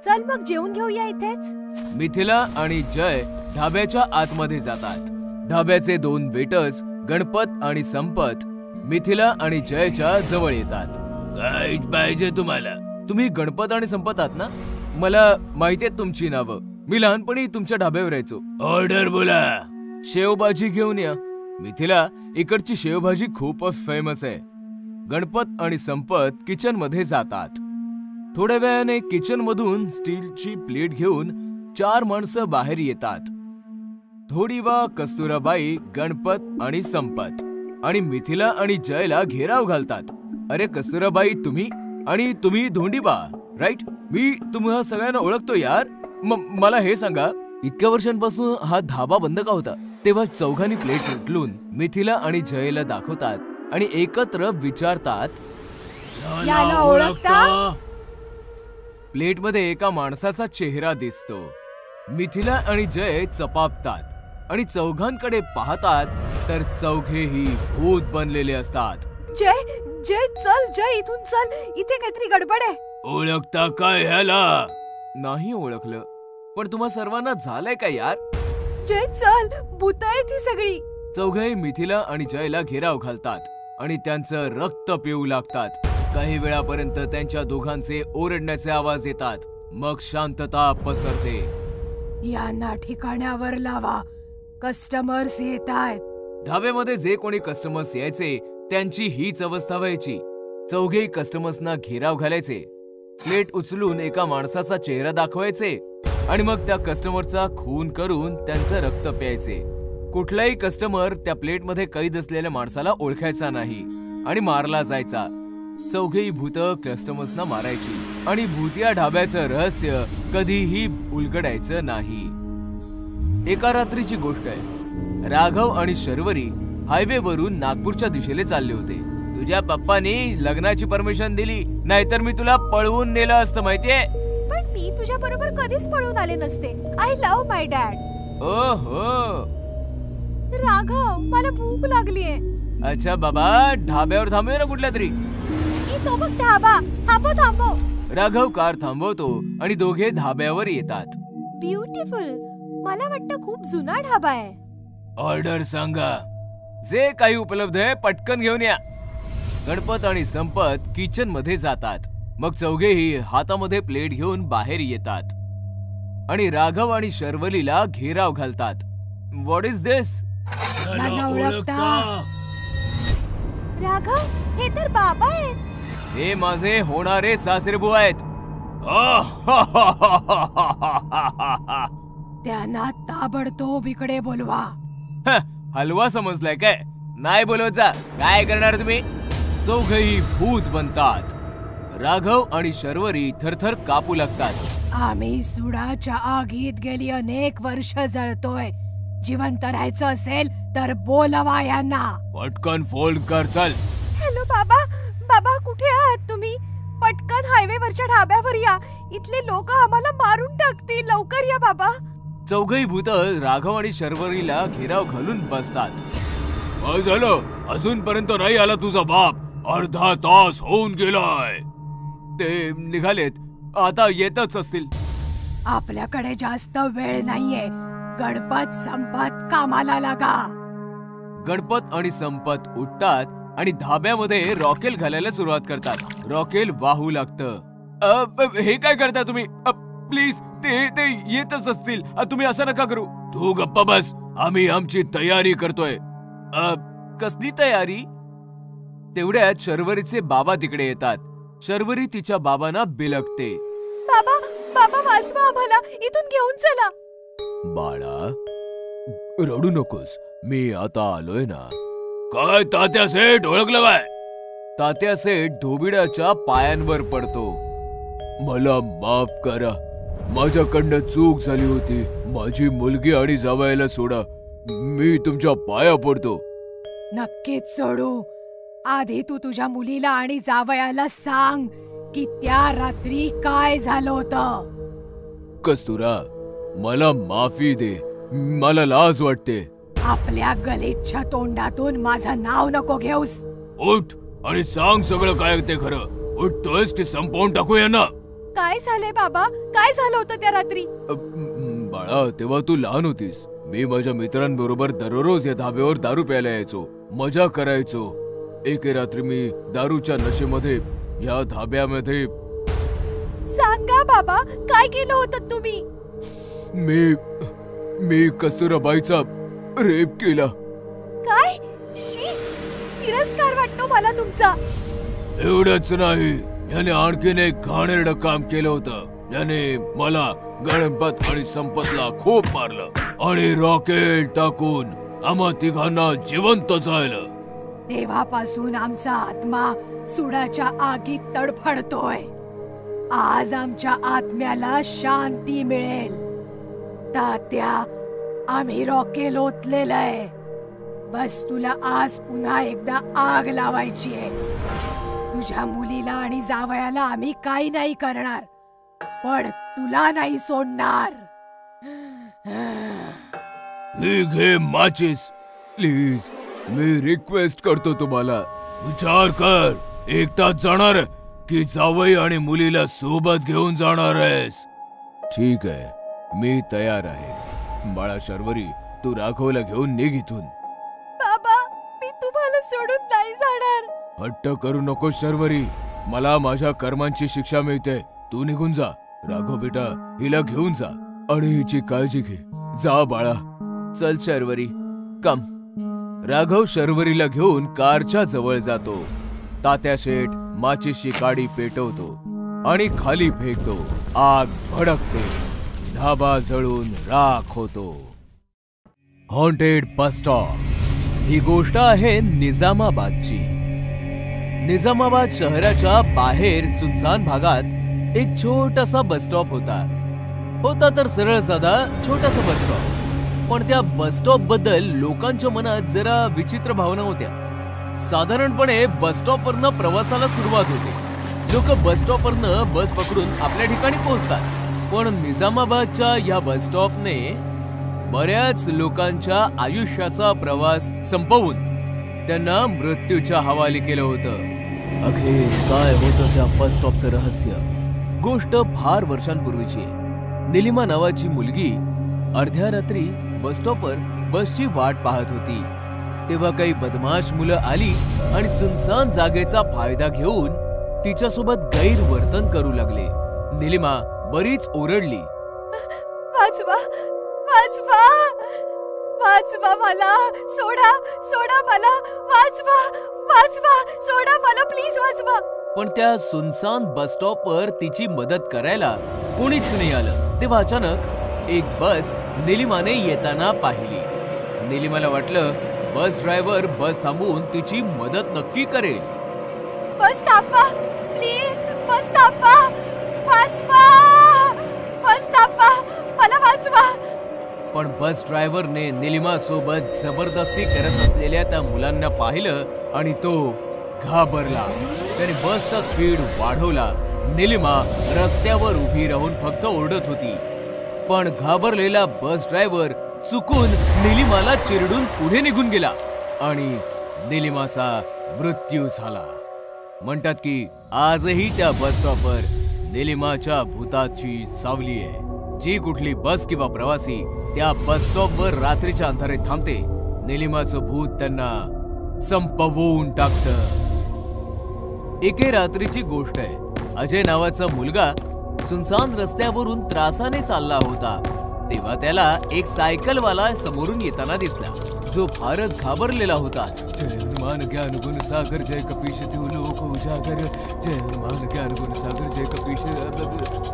चल मग जेवून घेऊया इथेच. मिथिला आणि जय ढाब्याच्या आतमध्ये जातात. ढाब्याचे 2 वेटर्स गणपत आणि संपत मिथिला आणि जयच्या जवळ येतात. काय पाहिजे तुम्हाला? तुम्ही गणपत आणि संपत आहात ना? मला माहिती आहे तुमची नावं. मी लहानपणी तुमच्या ढाब्यावर यायचो. ऑर्डर बोला. शेवभाजी घेऊन या. मिथिला, इकडची शेवभाजी खूप फेमस आहे. गणपत आणि संपत किचन मध्ये जातात. थोड्या वेळाने किचन मधून स्टीलची प्लेट घेऊन 4 माणसं बाहेर येतात. थोडीवा, कस्तुराबाई, गणपत आणि संपत आणि मिथिला आणि जयला घेराव घालतात. अरे कस्तुराबाई, तुम्ही धोंडीबा, राईट? मी तुम्हाला सगळ्यांना ओळखतो यार. मला हे सांगा, इतक्या वर्षांपासून हा धाबा बंद का होता? तेव्हा चौघांनी प्लेट उचलून मिथिला आणि जयला दाखवतात आणि एकत्र विचारतात, याला ओळखता? प्लेट मध्ये एका माणसाचा चेहरा दिसतो. मिथिला आणि जय चपापतात आणि चौघांकडे पाहतात तर चौघेही भूत बनलेले असतात. जय जय चल, जय इथून चल, इथे काहीतरी गडबड आहे. ओळखता काय ह्याला? नाही ओळखलं, पण तुम्हा सर्वांना झालंय का यार? जय चल, भूत आहे ती सगळी. चौघे मिथिला आणि जयला घेराव घालतात आणि त्यांचं रक्त पिऊ लागतात. काही वेळापर्यंत त्यांच्या दोघांचे ओरडण्याचे आवाज येतात. मग शांतता पसरते. यांना ठिकाणावर लावा, कस्टमर्स येत आहेत. ढाब्यामध्ये जे कोणी कस्टमर्स यायचे त्यांची हीच अवस्था व्हायची. चौघेही कस्टमर्सना घेराव घालायचे. प्लेट उचलून एका माणसाचा चेहरा दाखवायचे आणि मग त्या कस्टमरचा खून करून त्यांचं रक्त प्यायचे. कुठलाही कस्टमर त्या प्लेटमध्ये कैद असलेल्या माणसाला ओळखायचा नाही आणि मारला जायचा. चौघेही भूत कस्टमर्सना मारायची आणि भूतिया ढाब्याचं रहस्य कधीही उलगडायचं नाही. एका रात्रीची गोष्ट आहे. राघव आणि शर्वरी हायवेवरून नागपूरच्या दिशेने चालले होते. तुझ्या पप्पानी लग्नाची परमिशन दिली, नाहीतर मी तुला पळवून नेलं असतं, माहितीये? पण मी तुझ्या बरोबर कधीच पळून आले नसते. I love my dad. ओहो राघव, मला भूक लागलीये. अच्छा बाबा, ढाब्यावर थांबूया ना कुठल्या तरी. तो बघ ढाबा. थांबव. राघव कार थांबवतो आणि दोघे धाब्यावर येतात. ब्युटिफुल. मला वाटतं खूप जुना ढाबा आहे. ऑर्डर सांगा. जे काही उपलब्ध आहे पटकन घेऊन या. गणपत आणि संपत किचन मध्ये जातात. मग चौघेही हातामध्ये प्लेट घेऊन बाहेर येतात आणि राघव आणि शर्वलीला घेराव घालतात. व्हॉट इज दिस? राघव, हे तर बाबा आहेत. हे माझे होणारे सासरेबू आहेत. त्यांना ताबडतोब इकडे बोलवा. हलवा समजलाय काय? नाही बोलवत जा. काय करणार तुम्ही? चौघही भूत बनतात. राघव आणि शर्वरी थरथर कापू लागतात. आम्ही सुडाच्या आगीत गेली अनेक वर्ष जळतोय. जिवंत राहायचं असेल तर बोलवा यांना. पटकन फोन कर, चल. हॅलो बाबा, कुठे आहात तुम्ही? पटकन हायवेवरच्या ढाब्यावर या. इथले लोक आम्हाला मारून टाकतील. लवकर या बाबा. चौघही भूत राघव आणि शर्वरीला घेराव घालून बसतात. काय झालं? अजूनपर्यंत नाही आला तुझा बाप? अर्धा तास होऊन गेलाय. ते निघालेत, आता येतच असतील. आपल्याकडे जास्त वेळ नाहीये. गणपत संपत कामाला लागा. गणपत आणि संपत उठतात आणि धाब्यामध्ये रॉकेल घालायला सुरुवात करतात. रॉकेल वाहू लागतं. हे काय करता तुम्ही? प्लीज, ते येतच असतील. तुम्ही असं नका करू. तू गप्पा बस. आम्ही आमची तयारी करतोय. कसली तयारी? तेवढ्यात शर्वरीचे बाबा तिकडे येतात. शर्वरी तिच्या बाबांना बिलगते. बाबा बाबा वाचवा आम्हाला, इथून घेऊन चला. बाळा रडू नकोस, मी आता आलोय ना. काय तात्या सेठ ओळखलं काय? तात्या सेठ धोबिडाच्या पायांवर पडतो. मला माफ करा, माझ्याकडनं चूक झाली होती. माझी मुलगी आणि जावयाला सोडा, मी तुमच्या पाया पडतो. नक्कीच सोडू. आधी तू तुझ्या मुलीला आणि जावयाला सांग की त्या रात्री काय झालं होतं. कस्तुरा, मला माफी दे, मला लाज वाटते. आपल्या गलिच्छ तोंडातून माझं नाव नको घेऊस. उठ आणि सांग सगळं काय ते खरं. उठतोयस की संपवून टाकूया ना. काय झालंय बाबा, काय झालं होतं त्या रात्री? बाळा, तेव्हा तू लहान होतीस. मी माझ्या मित्रांबरोबर दररोज या धाब्यावर दारू प्यायला यायचो, मजा करायचो. एके रात्री मी दारूच्या नशेमध्ये या धाब्यामध्ये. सांगा बाबा, काय केलं होतं तुम्ही? मी कस्तुराबाईचा रेप केला. काय? शी, तिरस्कार वाटतो मला तुमचा. एवढंच नाही, याने आणखीन एक घाणेरडं काम केलं होतं. याने मला, गणपत आणि संपतला खूप मारलं आणि रॉकेट टाकून आम्हा तिघांना जिवंत जाळलं. तेव्हापासून आमचा आत्मा सुडाच्या आगीत तडफडतोय. आज आमच्या आत्म्याला शांती मिळेल. तात्या, आम्ही रॉकेल ओतलेलंय. बस तुला आज पुन्हा एकदा आग लावायची आहे. तुझ्या मुलीला आणि जावयाला आम्ही काही नाही करणार, पण तुला नाही सोडणार. ही घे माचीस, प्लीज. मी रिक्वेस्ट करतो तुम्हाला. विचार कर, एकटाच जाणार की जावई आणि मुलीला सोबत घेऊन जाणार आहेस? ठीक आहे, मी तयार आहे. बाळा शर्वरी, तू राघवला घेऊन निघ इथून. बाबा, मी तुम्हाला सोडून नाही जाणार. हट्ट करू नको शर्वरी, मला माझ्या कर्मांची शिक्षा मिळते. तू निघून जा. राघव बेटा, हिला घेऊन जा आणि हिची काळजी घे. जा बाळा. चल शर्वरी, कम. राघव शर्वरीला घेऊन कारच्या जवळ जातो. तात्या शेठ माचीशी काडी पेटवतो आणि खाली फेकतो. आग भडकते, धाबा जळून राख होतो. Haunted bus stop. ही गोष्ट आहे निजामाबादची. निजामाबाद शहराच्या बाहेर सुनसान भागात एक छोटासा बस स्टॉप होता तर सरळ साधा छोटासा बस स्टॉप. पण त्या बस स्टॉप बद्दल लोकांच्या मनात जरा विचित्र भावना होत्या. साधारणपणे बस स्टॉपवरनं प्रवासाला सुरुवात होते. लोक बस स्टॉपवरनं बस पकडून आपल्या ठिकाणी पोहोचतात. पण निजामाबादच्या या बस स्टॉपने बऱ्याच लोकांच्या आयुष्याचा प्रवास संपवून त्यांना मृत्यूच्या हवाली केलं होतं. अखेर काय होतं त्या बस स्टॉपचं रहस्य? गोष्ट फार वर्षांपूर्वीची आहे. निलिमा नावाची मुलगी अर्ध्या रात्री बस स्टॉपवर बसची वाट पाहत होती. तेव्हा काही बदमाश मुलं आली आणि सुनसान जागेचा फायदा घेऊन तिच्यासोबत गैरवर्तन करू लागले. निलिमा बरीच ओरडली, वाचवा, वाचवा, वाचवा मला, सोडा, सोडा मला, वाचवा, वाचवा, सोडा मला, प्लीज वाचवा. पण त्या सुनसान बस स्टॉपवर तिची मदत करायला कोणीच नाही आलं. तेव्हा अचानक एक बस निलिमाने येताना पाहिली. निलिमाला वाटलं बस ड्रायव्हर बस थांबवून तिची मदत नक्की करेल. बस थांबवा, प्लीज, बस थांबवा, वाचवा, बस थांबवा, मला वाचवा. पण बस ड्रायव्हरने निलिमा सोबत जबरदस्ती करत असलेल्या त्या मुलांना पाहिलं आणि तो घाबरला. त्याने बसचा स्पीड वाढवला. निलिमा रस्त्यावर उभी राहून फक्त ओरडत होती. पण घाबरलेला बस ड्रायव्हर चुकून निलिमाला चिरडून पुढे निघून गेला आणि निलिमाचा मृत्यू झाला. म्हणतात की आजही त्या बस स्टॉपवर निलिमाच्या भूताची सावली आहे. जी कुठली बस किंवा प्रवासी त्या बस स्टॉपवर रात्रीच्या अंधारात थांबते, निलिमाचं भूत त्यांना संपवून टाकतं. एके रात्रीची गोष्ट आहे. अजय नावाचा मुलगा सुनसान रस्त्यावरून त्रासाने चालला होता. तेव्हा त्याला एक सायकलवाला समोरून येताना दिसला, जो फारच घाबरलेला होता. जय हनुमान ज्ञान गुण सागर जय कपीश देव लोक उजागर. जय हनुमान ज्ञान गुण सागर जय कपीश.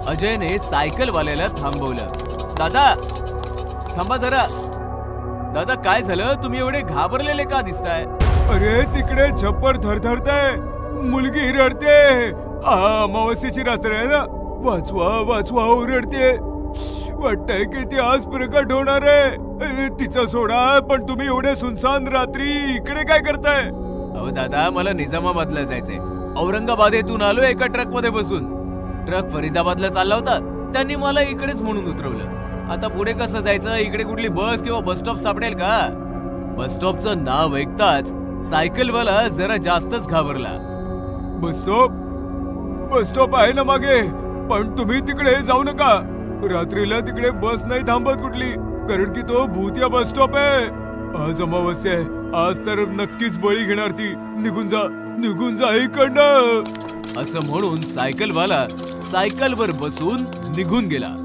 अजयने सायकलवाल्याला थांबवलं. दादा थांबा जरा. दादा काय झालं, तुम्ही एवढे घाबरलेले का दिसताय? अरे तिकडे छप्पर थरथरतंय, मुलगी रडते. अमावस्येची रात्र आहे ना, वाचवा वाचवा ओरडते. वाटतंय की ती आज प्रकट होणार आहे. तिचा सोडा, पण तुम्ही एवढे सुनसान रात्री इकडे काय करताय? अहो दादा, मला निजामाबादला जायचंय. औरंगाबादेतून आलो एका ट्रक मध्ये बसून. ट्रक फरीदाबादला चालला होता, त्यांनी मला इकडेच म्हणून उतरवलं. आता पुढे कसं जायचं? इकडे कुठली बस किंवा बस स्टॉप सापडेल का? बस स्टॉपचं नाव ऐकताच सायकलवाला जरा जास्तच घाबरला. Bus stop? बस स्टॉप आहे ना मागे, पण तुम्ही तिकडे जाऊ नका. रात्रीला तिकडे बस नाही थांबत कुठली, कारण की तो भूतिया बस स्टॉप आहे. आज अमावस्या आहे, आज तर नक्कीच बळी घेणार ती. निघून जा इकडनं. असं म्हणून सायकलवाला सायकलवर बसून निघून गेला.